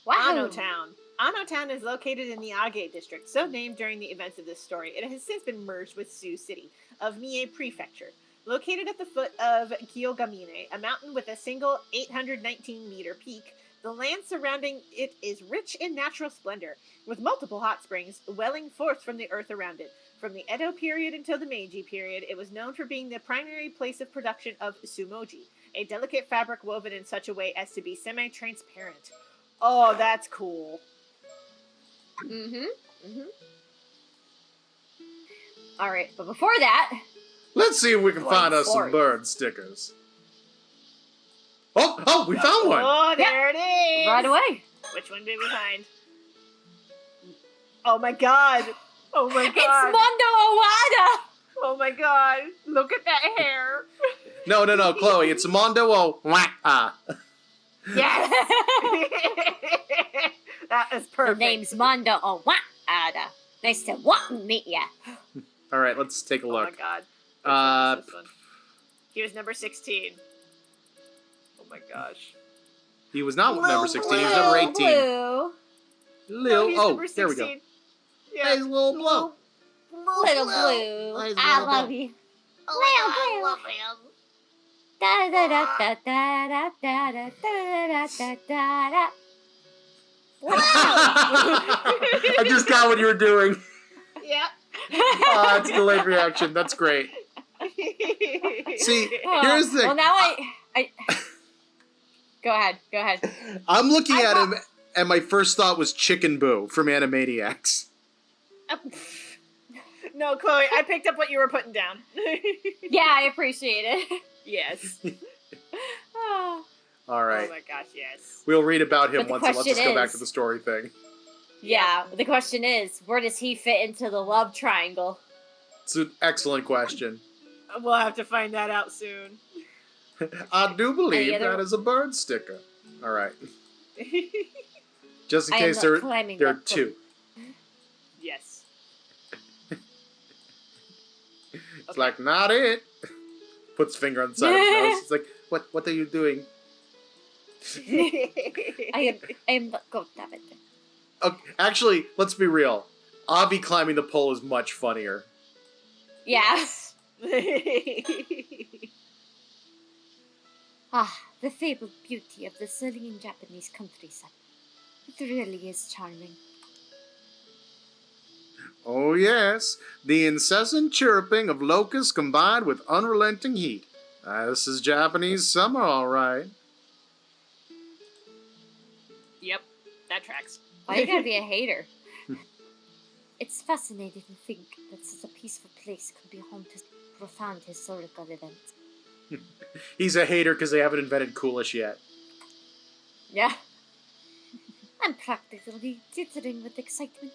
Wow. Ano Town. Ano Town is located in the Age district, so named during the events of this story. It has since been merged with Sioux City of Mie Prefecture. Located at the foot of Kyogamine, a mountain with a single 819-meter peak, the land surrounding it is rich in natural splendor, with multiple hot springs welling forth from the earth around it. From the Edo period until the Meiji period, it was known for being the primary place of production of sumoji, a delicate fabric woven in such a way as to be semi-transparent. Oh, that's cool. All right, but before that, Let's see if we can Going find us some forward. bird stickers. Oh, we found one! Oh, there it is. right away. Which one did we find? Oh my god. Oh my It's god. Mondo Owada. Oh my god. Look at that hair. No, Chloe, it's Mondo Yes. That is The perfect. name's Mondo Owada. Nice to meet ya. Alright, let's take a Oh my look. god. Which one is this one? He was number 16. Oh my gosh. He was not Little number 16, he was number 18. Blue. Lil, he's oh, number 16. there we go. Yeah. Hey, Lil Blow. Little Blue. Nice I little love Blue. you. Little Blue. Da da da da da da da da da da da da. I just got what you were doing. Yeah. Oh, it's delayed reaction. That's great. See, here's the... Well, now I. Go ahead. I'm looking at him, and my first thought was Chicken Boo from Animaniacs. No, Chloe, I picked up what you were putting down. Yeah, I appreciate it. Yes. Oh. All right. Oh my gosh, yes. We'll read about him But the once it lets us question go back is- to the story thing. Yeah, the question is, where does he fit into the love triangle? It's an excellent question. We'll have to find that out soon. I do believe Any other- that is a bird sticker. All right. Just in I am case not there claiming are that two. Yes. It's like, not it. Puts finger on the side of his nose. It's like, what are you doing? I am the goat of it. Actually, let's be real. Avi climbing the pole is much funnier. Yeah. Ah, the fabled beauty of the serene Japanese countryside. It really is charming. Oh yes, the incessant chirping of locusts combined with unrelenting heat. This is Japanese summer, all right. Yep, that tracks. Why you gotta be a hater? It's fascinating to think that such a peaceful place could be home to profound historical events. He's a hater because they haven't invented coolish yet. Yeah. I'm practically tittering with excitement.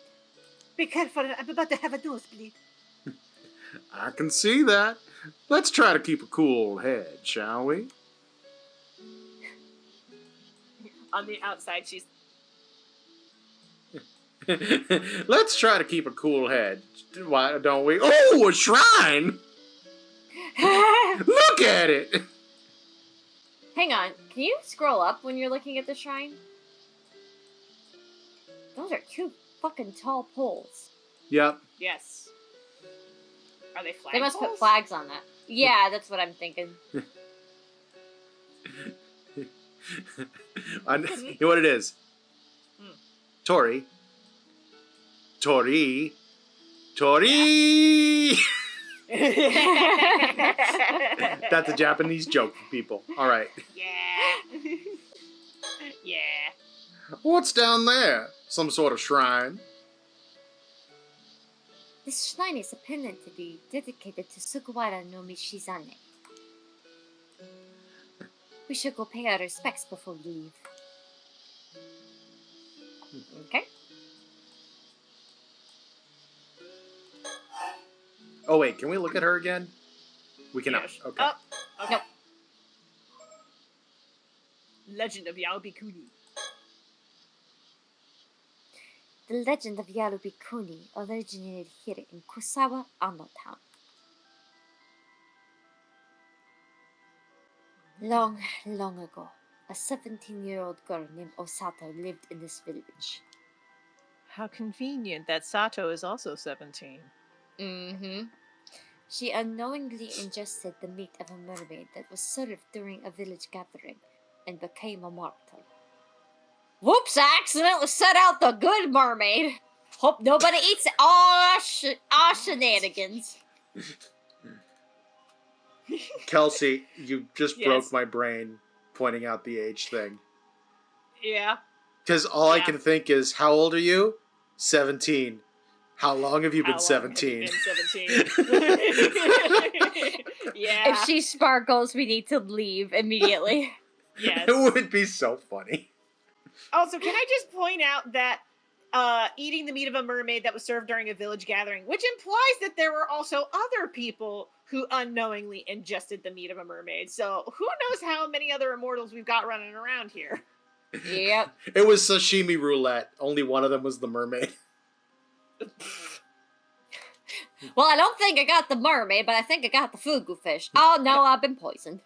Be careful, I'm about to have a nosebleed. I can see that. Let's try to keep a cool head, shall we? On the outside, she's... Let's try to keep a cool head. Why don't we? Oh, a shrine! Look at it! Hang on, can you scroll up when you're looking at the shrine? Those are two fucking tall poles. Yep. Yes. Are they flags? They must put flags on that. Yeah, that's what I'm thinking. You know what it is? Tori. That's a Japanese joke for people. All right. Yeah. Yeah. What's down there? Some sort of shrine? This shrine is apparently dedicated to Sugawara no Mishizane. We should go pay our respects before we leave. Okay. Oh wait, can we look at her again? We cannot. Yes. Okay. Oh, okay. Nope. Legend of Yaobikuni. The legend of Yarubikuni originated here in Kusawa, Ano Town. Long, long ago, a 17-year-old girl named Osato lived in this village. How convenient that Sato is also 17. Mm-hmm. She unknowingly ingested the meat of a mermaid that was served during a village gathering and became a mortal. Whoops, I accidentally set out the good mermaid. Hope nobody eats it. Aw, shenanigans. Kelsey, you just Yes. broke my brain pointing out the age thing. Yeah. Because all I Yeah. can think is, how old are you? 17. How long have you been How long 17? have you been 17? Yeah. If she sparkles, we need to leave immediately. Yes. It would be so funny. Also, can I just point out that eating the meat of a mermaid that was served during a village gathering, which implies that there were also other people who unknowingly ingested the meat of a mermaid. So who knows how many other immortals we've got running around here. Yep. It was sashimi roulette. Only one of them was the mermaid. Well, I don't think I got the mermaid, but I think I got the fugu fish. Oh no, I've been poisoned.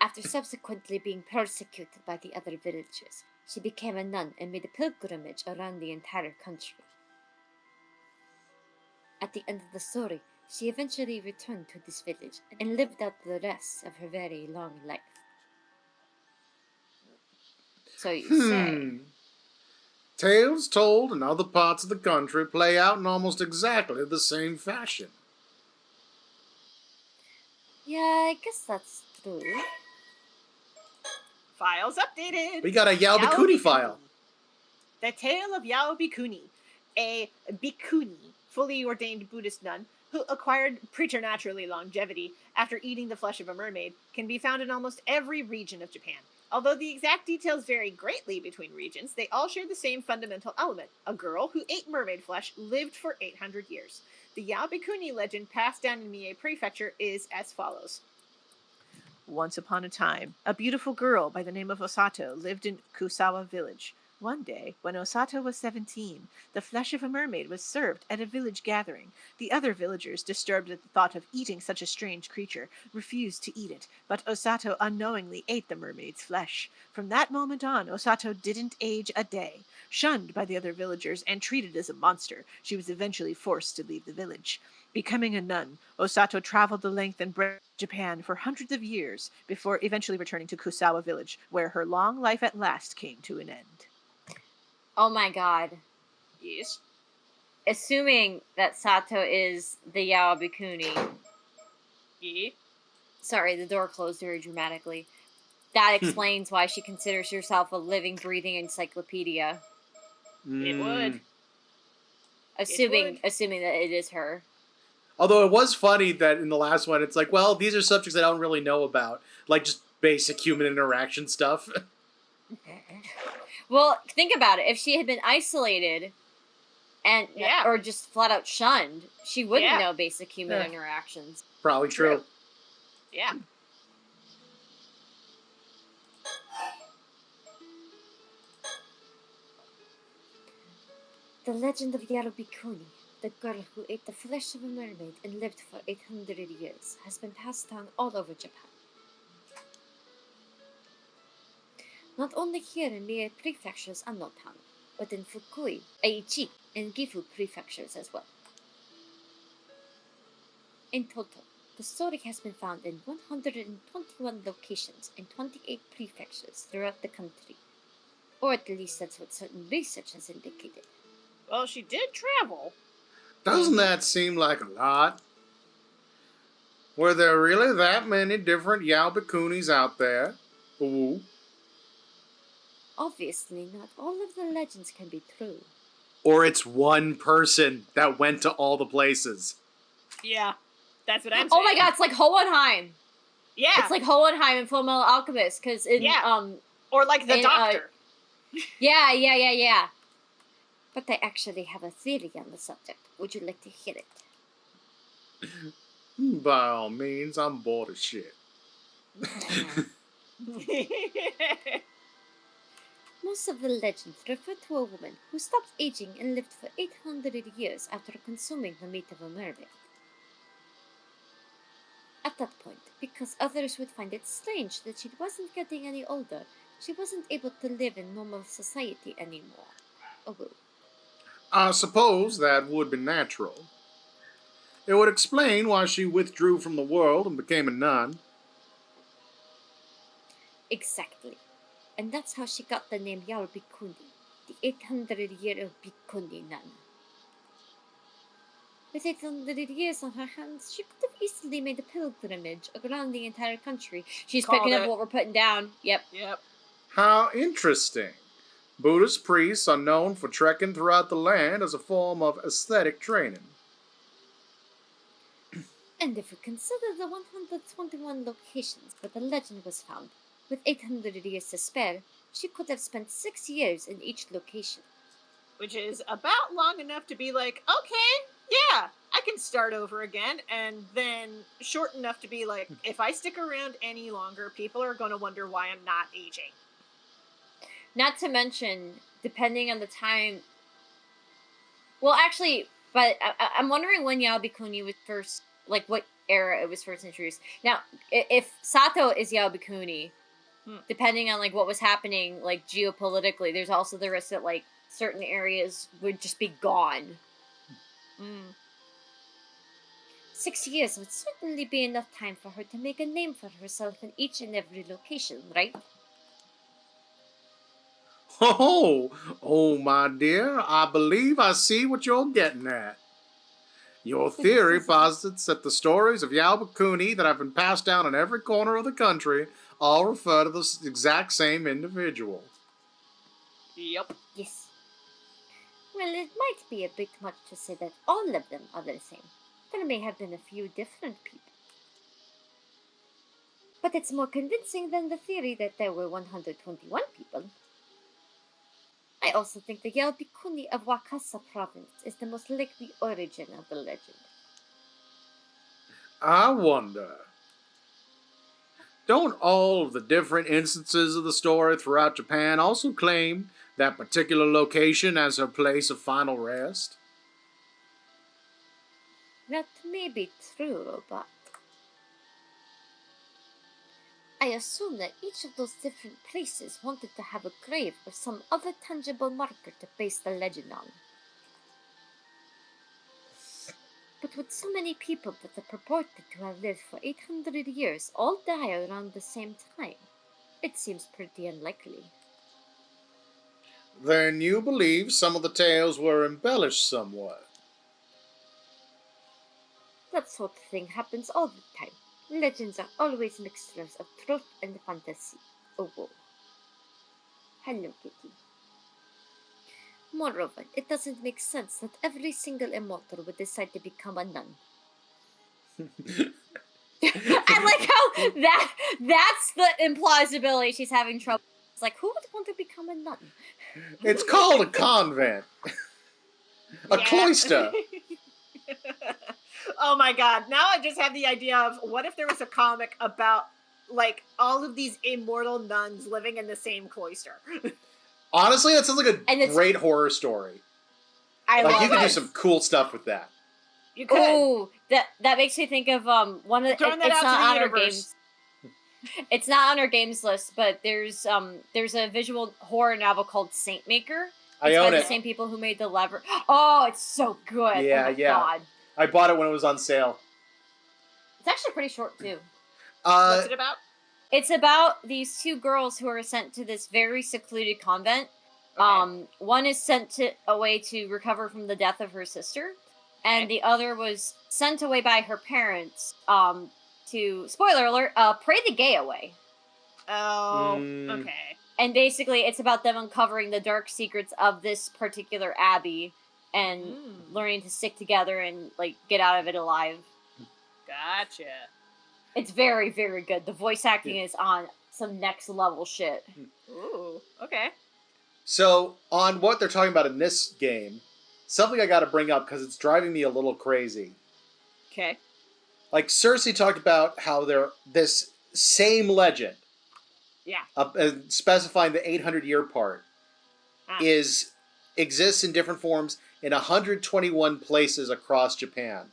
After subsequently being persecuted by the other villagers, she became a nun and made a pilgrimage around the entire country. At the end of the story, she eventually returned to this village and lived out the rest of her very long life. So you say. Tales told in other parts of the country play out in almost exactly the same fashion. Yeah, I guess that's true. Files updated. We got a Yaobikuni file. The tale of Yaobikuni, a bhikkhuni, fully ordained Buddhist nun, who acquired preternaturally longevity after eating the flesh of a mermaid, can be found in almost every region of Japan. Although the exact details vary greatly between regions, they all share the same fundamental element. A girl who ate mermaid flesh lived for 800 years. The Yaobikuni legend passed down in Mie Prefecture is as follows. Once upon a time, a beautiful girl by the name of Osato lived in Kusawa village. One day, when Osato was 17, the flesh of a mermaid was served at a village gathering. The other villagers, disturbed at the thought of eating such a strange creature, refused to eat it, but Osato unknowingly ate the mermaid's flesh. From that moment on, Osato didn't age a day. Shunned by the other villagers and treated as a monster, she was eventually forced to leave the village. Becoming a nun, Osato traveled the length and breadth of Japan for hundreds of years before eventually returning to Kusawa village, where her long life at last came to an end. Oh my god. Yes. Assuming that Sato is the Yaobikuni. Yeah. Sorry, the door closed very dramatically. That explains why she considers herself a living, breathing encyclopedia. It would. Assuming that it is her. Although it was funny that in the last one, it's like, well, these are subjects I don't really know about. Like, just basic human interaction stuff. Well, think about it. If she had been isolated and or just flat out shunned, she wouldn't know basic human interactions. Probably true. Yeah. The legend of Yarubikuni, the girl who ate the flesh of a mermaid and lived for 800 years, has been passed down all over Japan. Not only here in Mie Prefecture's Ano Town, but in Fukui, Aichi, and Gifu prefectures as well. In total, the story has been found in 121 locations in 28 prefectures throughout the country. Or at least that's what certain research has indicated. Well, she did travel. Doesn't that seem like a lot? Were there really that many different Yaobikunis out there? Ooh. Obviously, not all of the legends can be true. Or it's one person that went to all the places. Yeah, that's what I'm saying. Oh my god, it's like Hohenheim. Yeah. It's like Hohenheim in Fullmetal Alchemist, because in or like the Doctor. Yeah. But I actually have a theory on the subject. Would you like to hear it? By all means, I'm bored as shit. Most of the legends refer to a woman who stopped aging and lived for 800 years after consuming the meat of a mermaid. At that point, because others would find it strange that she wasn't getting any older, she wasn't able to live in normal society anymore. Oh well. I suppose that would be natural. It would explain why she withdrew from the world and became a nun. Exactly. And that's how she got the name Yao Bikuni, the 800-year-old Bikuni nun. With 800 years on her hands, she could have easily made a pilgrimage around the entire country. She's Called picking up it. what we're putting down. Yep. Yep. How interesting. Buddhist priests are known for trekking throughout the land as a form of aesthetic training. And if we consider the 121 locations where the legend was found, with 800 years to spare, she could have spent 6 years in each location. Which is about long enough to be like, okay, yeah, I can start over again, and then short enough to be like, if I stick around any longer, people are going to wonder why I'm not aging. Not to mention, depending on the time... Well, actually, but I'm wondering when Yao Bikuni was first... Like, what era it was first introduced. Now, if Sato is Yao Bikuni, depending on, like, what was happening, like, geopolitically, there's also the risk that, like, certain areas would just be gone. 6 years would certainly be enough time for her to make a name for herself in each and every location, right? Oh, my dear, I believe I see what you're getting at. Your theory posits that the stories of Yao Bikuni that have been passed down in every corner of the country all refer to the exact same individual. Yep. Yes. Well, it might be a bit much to say that all of them are the same. There may have been a few different people. But it's more convincing than the theory that there were 121 people. I also think the Yao Bikuni of Wakasa province is the most likely origin of the legend. I wonder. Don't all of the different instances of the story throughout Japan also claim that particular location as her place of final rest? That may be true, but I assume that each of those different places wanted to have a grave or some other tangible marker to base the legend on. But with so many people that are purported to have lived for 800 years all die around the same time, it seems pretty unlikely. Then you believe some of the tales were embellished somewhat? That sort of thing happens all the time. Legends are always mixtures of truth and fantasy. Oh, whoa. Hello, Kitty. Moreover, it doesn't make sense that every single immortal would decide to become a nun. I like how that's the implausibility she's having trouble. It's like, who would want to become a nun? It's called a convent. A cloister. Oh my god, now I just have the idea of what if there was a comic about, like, all of these immortal nuns living in the same cloister? Honestly, that sounds like a And great horror story. I Like, love you could it. do some cool stuff with that. You could. Oh, that makes me think of one of Throwing that it's out not to the on our universe. games. It's not on our games list, but there's a visual horror novel called Saint Maker. I It's by own the it. same people who made the lever. Oh, it's so good. Yeah, oh my yeah. God. I bought it when it was on sale. It's actually pretty short too. What's it about? It's about these two girls who are sent to this very secluded convent. Okay. One is sent away to recover from the death of her sister, and the other was sent away by her parents to, spoiler alert, pray the gay away. Oh, Mm. okay. And basically, it's about them uncovering the dark secrets of this particular abbey and learning to stick together and, like, get out of it alive. Gotcha. It's very, very good. The voice acting is on some next level shit. Ooh, okay. So, on what they're talking about in this game, something I gotta bring up because it's driving me a little crazy. Okay. Like, Cersei talked about how this same legend Yeah. Specifying the 800-year part, exists in different forms in 121 places across Japan.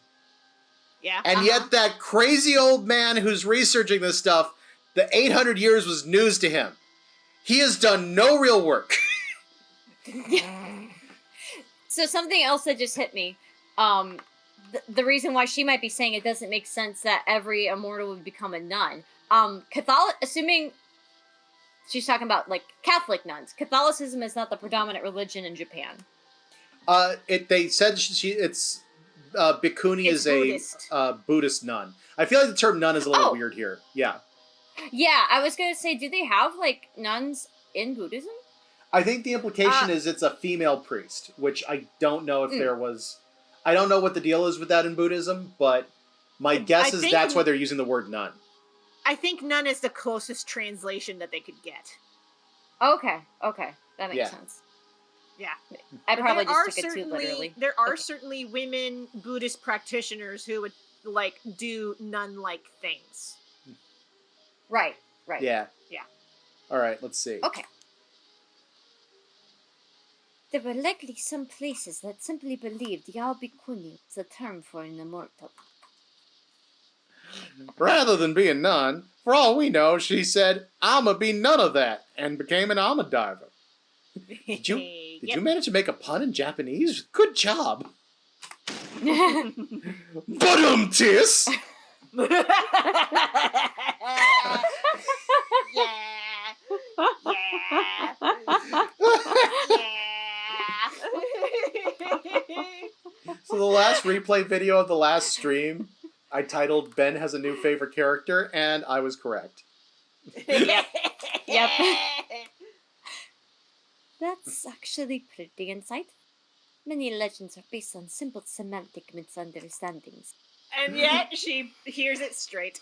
Yeah. And yet that crazy old man who's researching this stuff, the 800 years was news to him. He has done no real work. So something else that just hit me. The reason why she might be saying it doesn't make sense that every immortal would become a nun. Assuming she's talking about like Catholic nuns. Catholicism is not the predominant religion in Japan. They said it's Bhikkhuni is Buddhist. a Buddhist nun. I feel like the term nun is a little weird here. Yeah. Yeah, I was gonna say, do they have like nuns in Buddhism? I think the implication is it's a female priest, which I don't know if there was. I don't know what the deal is with that in Buddhism, but my guess is that's why they're using the word nun. I think nun is the closest translation that they could get. Okay, that makes sense. Yeah. I But probably there just took it too literally. There are certainly women Buddhist practitioners who would like do nun-like things. Right. Yeah. Yeah. All right, let's see. Okay. There were likely some places that simply believed Bhikkhuni was a term for an immortal. Rather than be a nun, for all we know, she said, "I'ma be none of that," and became an Alma diver. Did you manage to make a pun in Japanese? Good job. Tis. So the last replay video of the last stream, I titled "Ben has a new favorite character," and I was correct. Yep. That's actually pretty insightful. Many legends are based on simple semantic misunderstandings. And yet she hears it straight.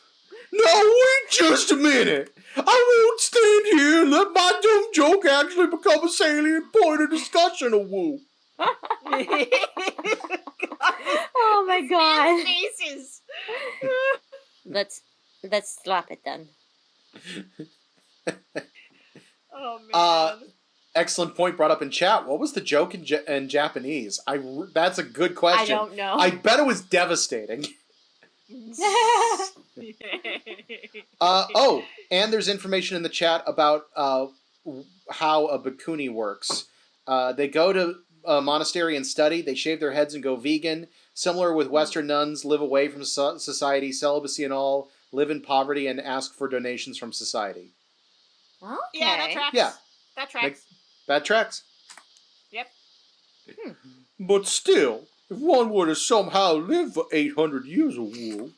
Now wait just a minute. I won't stand here and let my dumb joke actually become a salient point of discussion of woo. Oh my god. Faces. Let's slap it then. Oh man. Excellent point brought up in chat. What was the joke in Japanese? That's a good question. I don't know. I bet it was devastating. And there's information in the chat about how a bhikkhuni works. They go to a monastery and study. They shave their heads and go vegan. Similar with Western nuns, live away from society, celibacy and all, live in poverty, and ask for donations from society. Okay. Yeah, that tracks. Yeah. That tracks. That tracks. Yep. But still, if one were to somehow live for 800 years or more,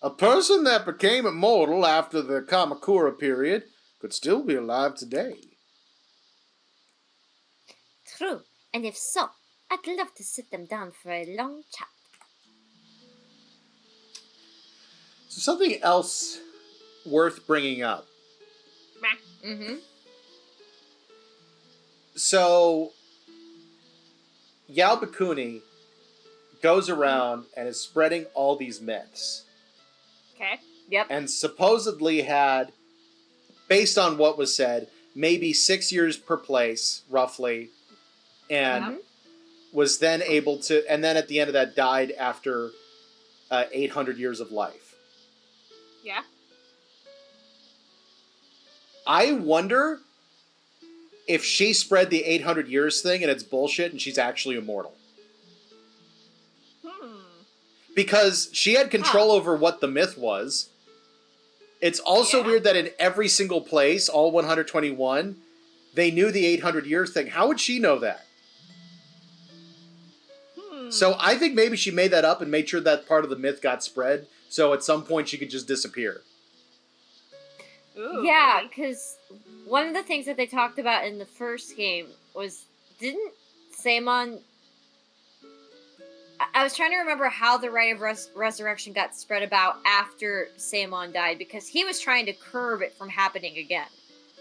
a person that became immortal after the Kamakura period could still be alive today. True. And if so, I'd love to sit them down for a long chat. So something else worth bringing up. Mm-hmm. So, Yao Bhikkhuni goes around and is spreading all these myths. Okay. Yep. And supposedly had, based on what was said, maybe 6 years per place, roughly, and was then able to, and then at the end of that died after 800 years of life. Yeah. I wonder if she spread the 800 years thing and it's bullshit and she's actually immortal. Because she had control over what the myth was. It's also weird that in every single place, all 121, they knew the 800 years thing. How would she know that? So I think maybe she made that up and made sure that part of the myth got spread, so at some point she could just disappear. Ooh, Yeah, maybe. because one of the things that they talked about in the first game was, didn't Samon... I was trying to remember how the Rite of Resurrection got spread about after Samon died, because he was trying to curb it from happening again.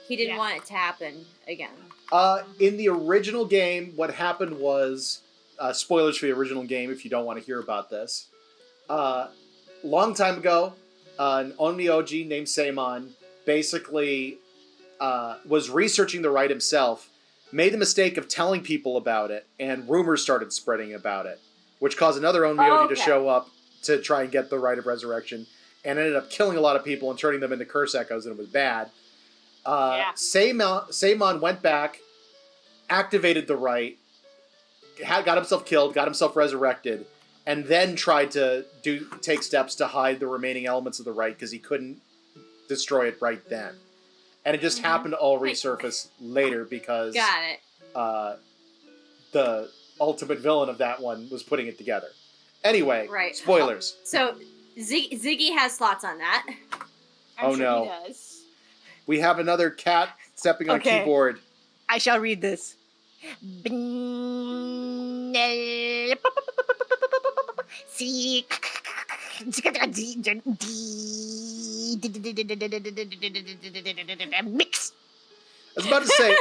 He didn't want it to happen again. In the original game, what happened was... spoilers for the original game if you don't want to hear about this. Long time ago, an Onmyoji named Seimon basically was researching the rite himself, made the mistake of telling people about it, and rumors started spreading about it, which caused another Onmyoji to show up to try and get the rite of resurrection, and ended up killing a lot of people and turning them into curse echoes, and it was bad. Seimon went back, activated the rite, got himself killed, got himself resurrected, and then tried to take steps to hide the remaining elements of the rite because he couldn't destroy it right then. And it just happened to all resurface later because the ultimate villain of that one was putting it together. Anyway, spoilers. So Ziggy has thoughts on that. I'm sure no. he does. We have another cat stepping on keyboard. I shall read this. See. Mix. I was about to say,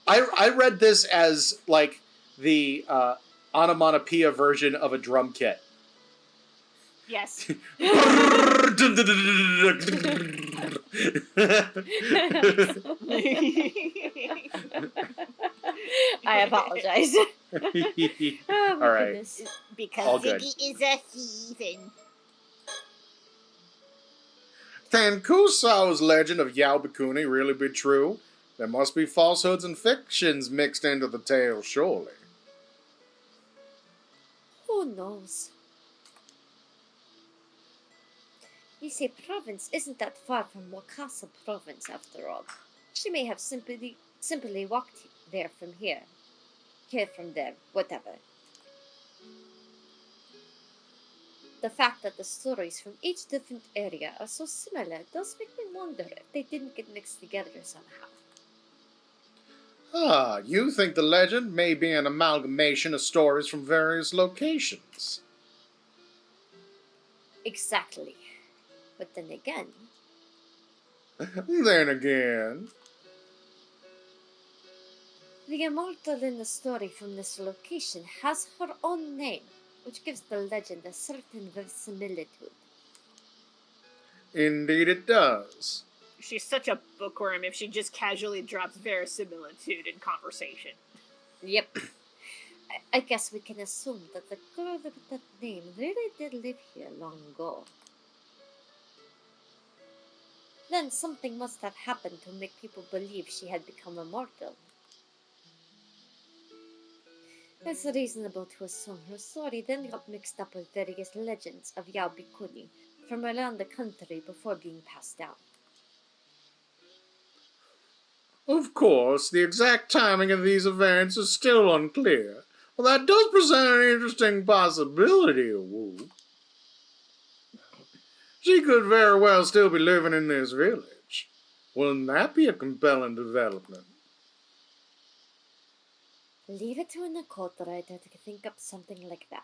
I read this as like the onomatopoeia version of a drum kit. Yes. I apologize. All right. Goodness. Because All Ziggy is a heathen. Can Kusao's legend of Yaobikuni really be true? There must be falsehoods and fictions mixed into the tale, surely. Who knows? Ise province isn't that far from Wakasa province after all. She may have simply walked there from here. Here from there, whatever. The fact that the stories from each different area are so similar does make me wonder if they didn't get mixed together somehow. Ah, you think the legend may be an amalgamation of stories from various locations. Exactly. But then again... The immortal in the story from this location has her own name, which gives the legend a certain verisimilitude. Indeed it does. She's such a bookworm if she just casually drops verisimilitude in conversation. Yep. I guess we can assume that the girl with that name really did live here long ago. Then something must have happened to make people believe she had become immortal. It's reasonable to assume her story then got mixed up with various legends of Yaobikuni from around the country before being passed down. Of course, the exact timing of these events is still unclear. Well, that does present an interesting possibility, Wu. She could very well still be living in this village. Wouldn't that be a compelling development? Leave it to an occult writer to think up something like that.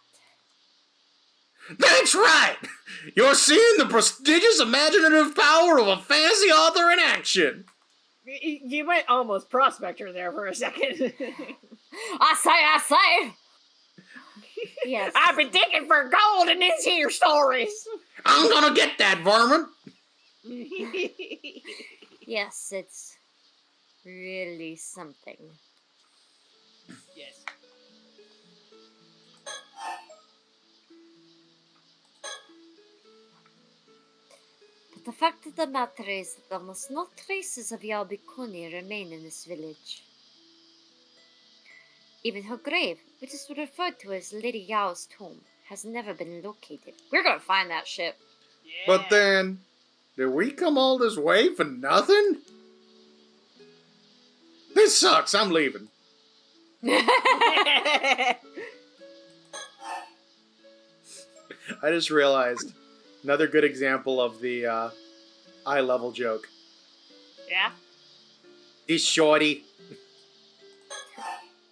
That's right! You're seeing the prestigious imaginative power of a fantasy author in action! You went almost prospector there for a second. I say! Yes. I've been digging for gold in these here stories. I'm gonna get that, vermin! Yes, it's really something. Yes. But the fact of the matter is that almost no traces of Yaobikuni remain in this village. Even her grave, which is referred to as Lady Yao's tomb, has never been located. We're gonna find that shit. Yeah. But then, did we come all this way for nothing? This sucks, I'm leaving. I just realized another good example of the eye level joke. Yeah? This shorty.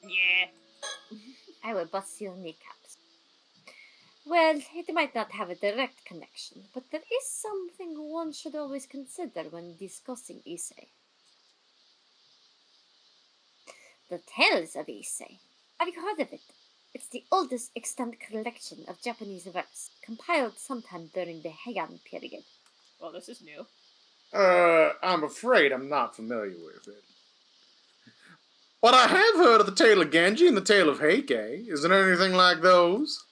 Yeah. I will bust your kneecaps. Well, it might not have a direct connection, but there is something one should always consider when discussing Ise. The Tales of Ise. Have you heard of it? It's the oldest extant collection of Japanese verse, compiled sometime during the Heian period. Well, this is new. I'm afraid I'm not familiar with it. But I have heard of the Tale of Genji and the Tale of Heike. Is it anything like those?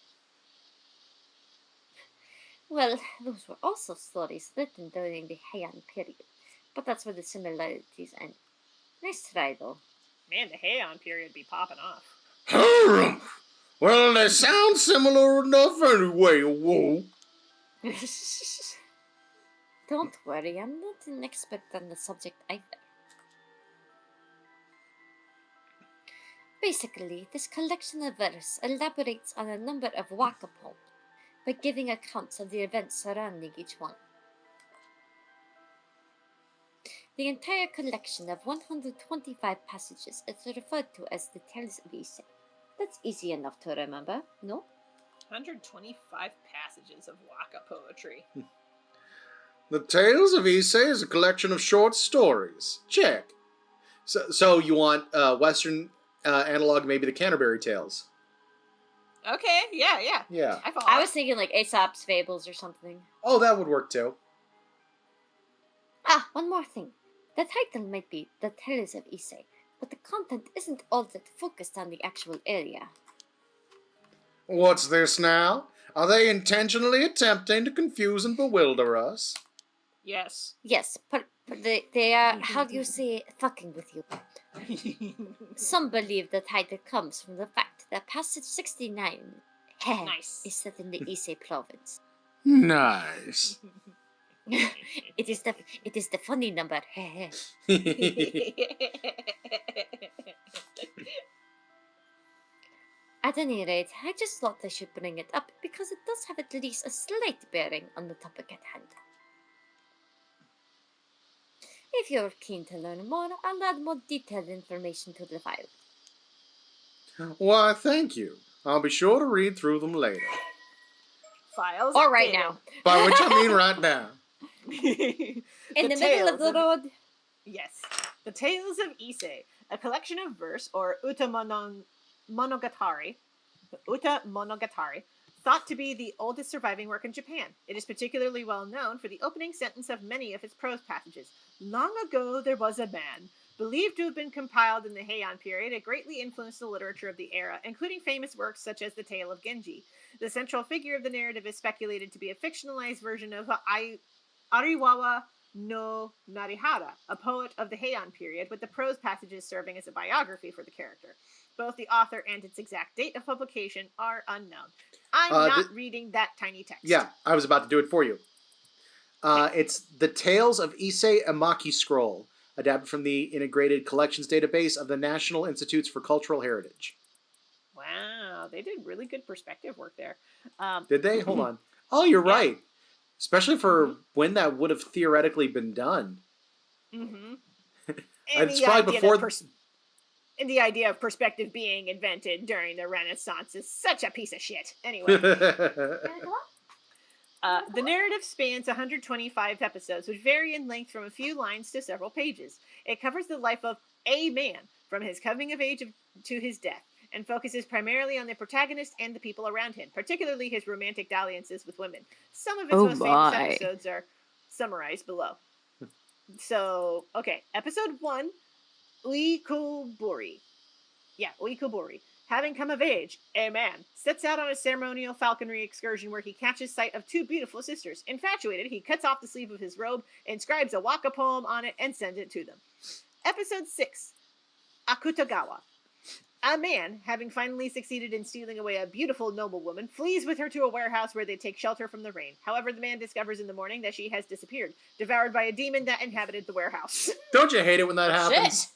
Well, those were also stories written during the Heian period, but that's where the similarities end. Nice try, though. Man, the Heian period be popping off. Well, they sound similar enough anyway, whoa. Don't worry, I'm not an expert on the subject either. Basically, this collection of verse elaborates on a number of waka poems by giving accounts of the events surrounding each one. The entire collection of 125 passages is referred to as the Tales of Ise. That's easy enough to remember, no? 125 passages of waka poetry. The Tales of Ise is a collection of short stories. Check. So you want Western analog, maybe the Canterbury Tales? Okay, yeah. Yeah. I was thinking like Aesop's Fables or something. Oh, that would work too. Ah, one more thing. The title might be The Tales of Ise, but the content isn't all that focused on the actual area. What's this now? Are they intentionally attempting to confuse and bewilder us? Yes. Yes, but they are, how do you say, fucking with you. Some believe the title comes from the fact that passage 69 Nice. is set in the Ise province. Nice. It is the funny number. At any rate, I just thought I should bring it up because it does have at least a slight bearing on the topic at hand. If you're keen to learn more, I'll add more detailed information to the file. Why, thank you. I'll be sure to read through them later. Files. Or right updated. now. By which I mean right now. In the middle of the road. Yes. The Tales of Ise, a collection of verse, or monogatari, thought to be the oldest surviving work in Japan. It is particularly well known for the opening sentence of many of its prose passages. Long ago there was a man, believed to have been compiled in the Heian period. It greatly influenced the literature of the era, including famous works such as the Tale of Genji. The central figure of the narrative is speculated to be a fictionalized version of Ariwawa no Narihara, a poet of the Heian period, with the prose passages serving as a biography for the character. Both the author and its exact date of publication are unknown. I'm not reading that tiny text. Yeah, I was about to do it for you. It's the Tales of Ise Emaki Scroll, adapted from the Integrated Collections Database of the National Institutes for Cultural Heritage. Wow, they did really good perspective work there. Did they? Hold on. Oh, you're right. Especially for when that would have theoretically been done. Mm-hmm. It's probably before... And the idea of perspective being invented during the Renaissance is such a piece of shit. Anyway. The narrative spans 125 episodes, which vary in length from a few lines to several pages. It covers the life of a man, from his coming of age to his death, and focuses primarily on the protagonist and the people around him, particularly his romantic dalliances with women. Some of its most famous episodes are summarized below. So, okay, episode 1, Uikubori. Yeah, Uikubori. Having come of age, a man sets out on a ceremonial falconry excursion where he catches sight of two beautiful sisters. Infatuated, he cuts off the sleeve of his robe, inscribes a waka poem on it, and sends it to them. Episode 6, Akutagawa. A man, having finally succeeded in stealing away a beautiful noblewoman, flees with her to a warehouse where they take shelter from the rain. However, the man discovers in the morning that she has disappeared, devoured by a demon that inhabited the warehouse. Don't you hate it when that happens?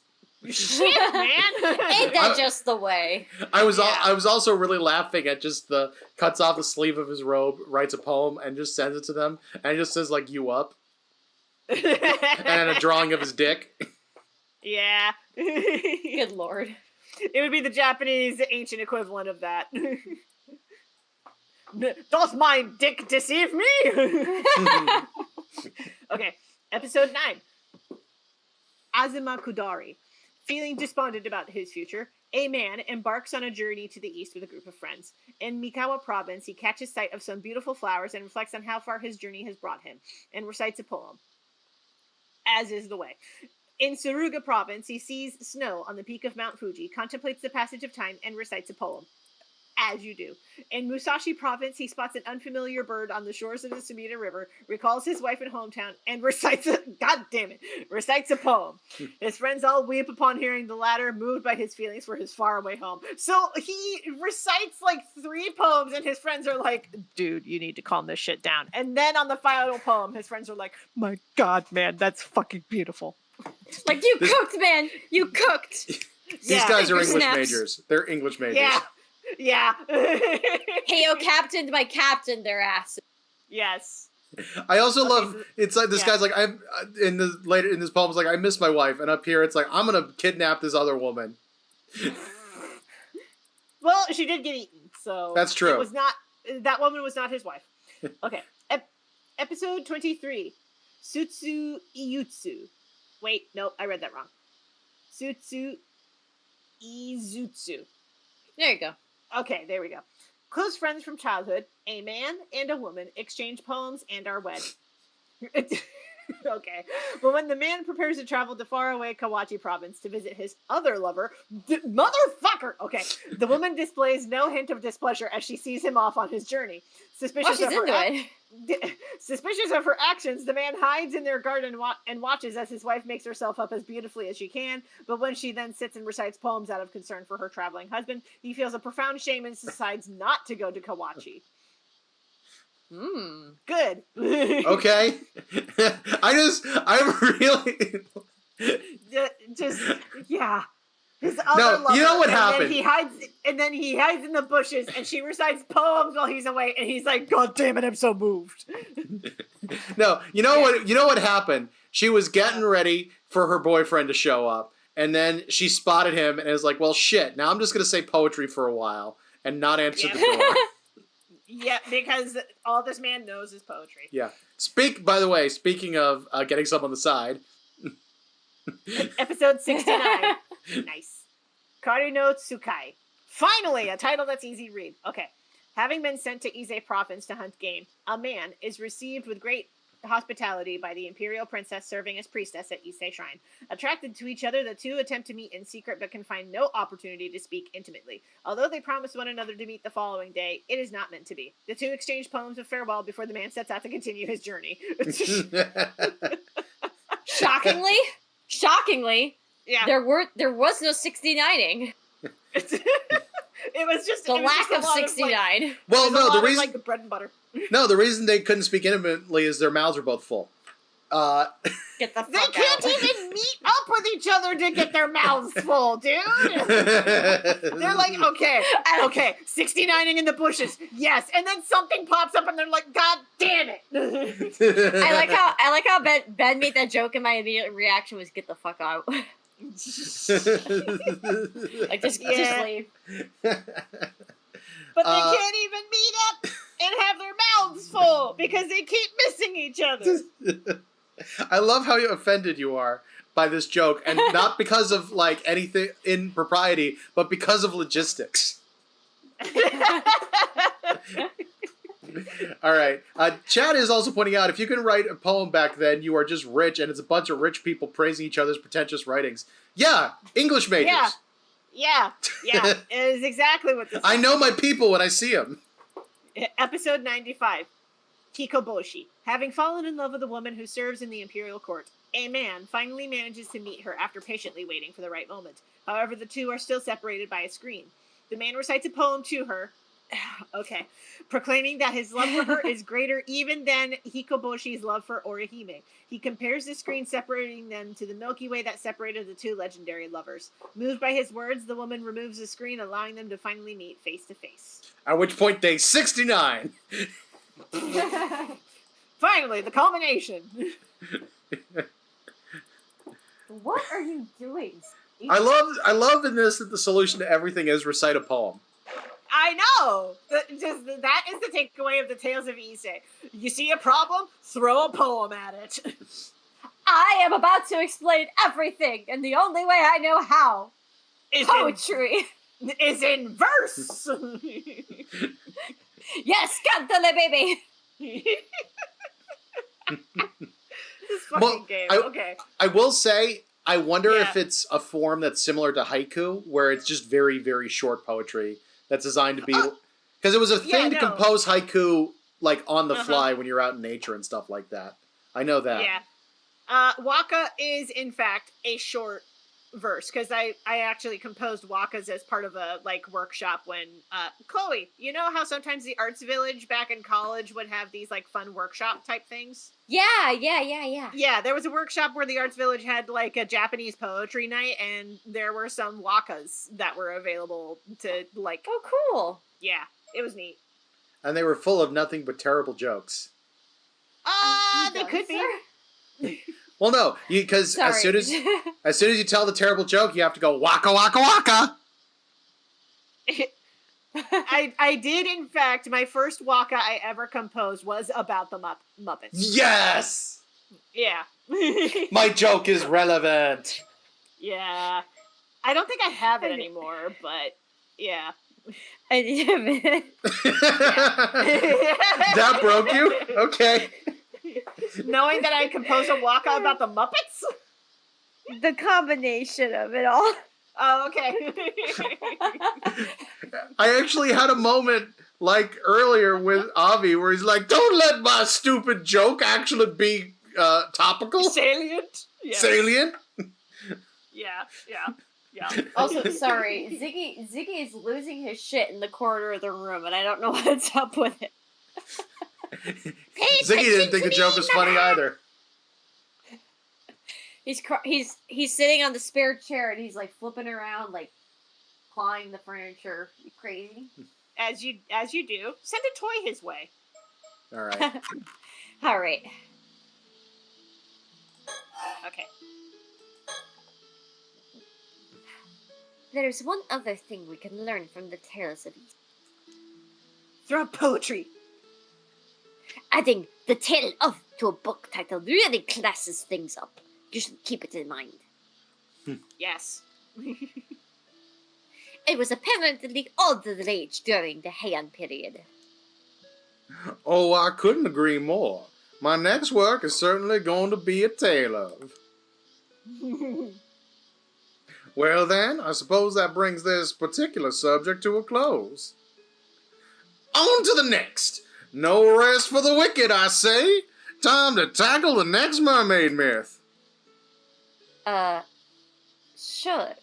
Shit, man! Ain't that just the way? I was also really laughing at just the cuts off the sleeve of his robe, writes a poem, and just sends it to them, and it just says, like, you up. And a drawing of his dick. Yeah. Good lord. It would be the Japanese ancient equivalent of that. Does my dick deceive me? Okay, episode 9. Azuma Kudari. Feeling despondent about his future, A man embarks on a journey to the east with a group of friends. In Mikawa province, he catches sight of some beautiful flowers and reflects on how far his journey has brought him, and recites a poem. As is the way. In Suruga province, he sees snow on the peak of Mount Fuji, contemplates the passage of time, and recites a poem. As you do. In Musashi province, he spots an unfamiliar bird on the shores of the Sumida River, recalls his wife and hometown, and recites a poem. His friends all weep upon hearing the latter, moved by his feelings for his faraway home. So he recites like 3 poems, and his friends are like, dude, you need to calm this shit down. And then on the final poem, his friends are like, my God, man, that's fucking beautiful. Like, you cooked, man! You cooked! These guys are English snaps. majors. They're English majors. Yeah. Yeah. Hey, yo, captained my captain, their ass. Yes. I also Okay, love, so- it's like, this yeah. guy's like, in this poem, it's like, I miss my wife. And up here, it's like, I'm going to kidnap this other woman. Well, she did get eaten, so... That's true. It was not... That woman was not his wife. Okay. Episode 23. Sutsu Iyutsu. Wait, no, I read that wrong. Sutsu Izutsu. There you go. Okay, there we go. Close friends from childhood, a man and a woman exchange poems and are wed. Okay. But when the man prepares to travel to faraway Kawachi province to visit his other lover, motherfucker! Okay. The woman displays no hint of displeasure as she sees him off on his journey. Well, Suspicious she's of her into it. Suspicious of her actions, the man hides in their garden and watches as his wife makes herself up as beautifully as she can, but when she then sits and recites poems out of concern for her traveling husband, he feels a profound shame and decides not to go to Kawachi. Good. Okay. I really... Yeah. His other lover, you know what and happened? then he hides in the bushes, and she recites poems while he's away, and he's like, God damn it, I'm so moved. No, you know what happened? She was getting ready for her boyfriend to show up, and then she spotted him and was like, well, shit, now I'm just going to say poetry for a while and not answer the door. Yeah, because all this man knows is poetry. Yeah. By the way, speaking of getting some on the side. Episode 69. Nice. Kari no Tsukai. Finally, a title that's easy to read. Okay. Having been sent to Ise province to hunt game, a man is received with great hospitality by the imperial princess serving as priestess at Ise Shrine. Attracted to each other, the two attempt to meet in secret but can find no opportunity to speak intimately. Although they promise one another to meet the following day, it is not meant to be. The two exchange poems of farewell before the man sets out to continue his journey. Shockingly, Yeah. there was no 69ing. It was just The it was lack just a of lot 69. Well, there's a no, lot the of, reason like, the bread and butter. the reason they couldn't speak intimately is their mouths were both full. Get the fuck They out. can't even meet up with each other to get their mouths full, dude. They're like, okay, 69ing in the bushes, yes, and then something pops up and they're like, God damn it. I like how Ben made that joke and my immediate reaction was get the fuck out. Like just leave. But they can't even meet up and have their mouths full because they keep missing each other. I love how offended you are by this joke, and not because of like anything impropriety, but because of logistics. All right. Chad is also pointing out, if you can write a poem back then, you are just rich, and it's a bunch of rich people praising each other's pretentious writings. Yeah, English majors. Yeah, it is exactly what this I is. know my people when I see them. Episode 95. Hikoboshi. Having fallen in love with a woman who serves in the imperial court, a man finally manages to meet her after patiently waiting for the right moment. However, the two are still separated by a screen. The man recites a poem to her, proclaiming that his love for her is greater even than Hikoboshi's love for Orihime. He compares the screen separating them to the Milky Way that separated the two legendary lovers. Moved by his words, the woman removes the screen, allowing them to finally meet face to face. At which point they 69. Finally, the culmination. What are you doing? I love in this that the solution to everything is recite a poem. I know! That is the takeaway of the Tales of Ise. You see a problem? Throw a poem at it. I am about to explain everything in the only way I know how. Poetry. Is in verse. Yes, cántale, baby. This fucking Well, game. Okay. I will say, I wonder Yeah. if it's a form that's similar to haiku, where it's just very, very short poetry that's designed to be... Because it was a thing to compose haiku, like, on the fly when you're out in nature and stuff like that. I know that. Yeah. Waka is, in fact, a short verse, because I actually composed wakas as part of a, like, workshop when... Chloe, you know how sometimes the Arts Village back in college would have these, like, fun workshop type things? Yeah. Yeah, there was a workshop where the Arts Village had, like, a Japanese poetry night, and there were some wakas that were available to, like... Oh, cool. Yeah, it was neat. And they were full of nothing but terrible jokes. They could be. Well, no, because as soon as Sorry. you tell the terrible joke, you have to go waka waka waka. I did, in fact, my first waka I ever composed was about the Muppets. Yes, Yeah. my joke is relevant. Yeah. I don't think I have it anymore, but yeah. That broke you? Okay. Knowing that I composed a waka about the Muppets? The combination of it all. Oh, okay. I actually had a moment like earlier with Avi where he's like, "Don't let my stupid joke actually be topical, Salient? Yes. salient." Yeah. Also, sorry, Ziggy is losing his shit in the corner of the room, and I don't know what's up with it. Ziggy didn't think the joke was funny either. He's sitting on the spare chair and he's like flipping around, like clawing the furniture. You crazy? As you do. Send a toy his way. All right. All right. Okay. There's one other thing we can learn from the tales of East. Throw out poetry. Adding the tale of to a book title really classes things up. You should keep it in mind. Yes. It was apparently all the rage during the Heian period. Oh, I couldn't agree more. My next work is certainly going to be a tale of. Well then, I suppose that brings this particular subject to a close. On to the next. No rest for the wicked, I say. Time to tackle the next mermaid myth. Sure.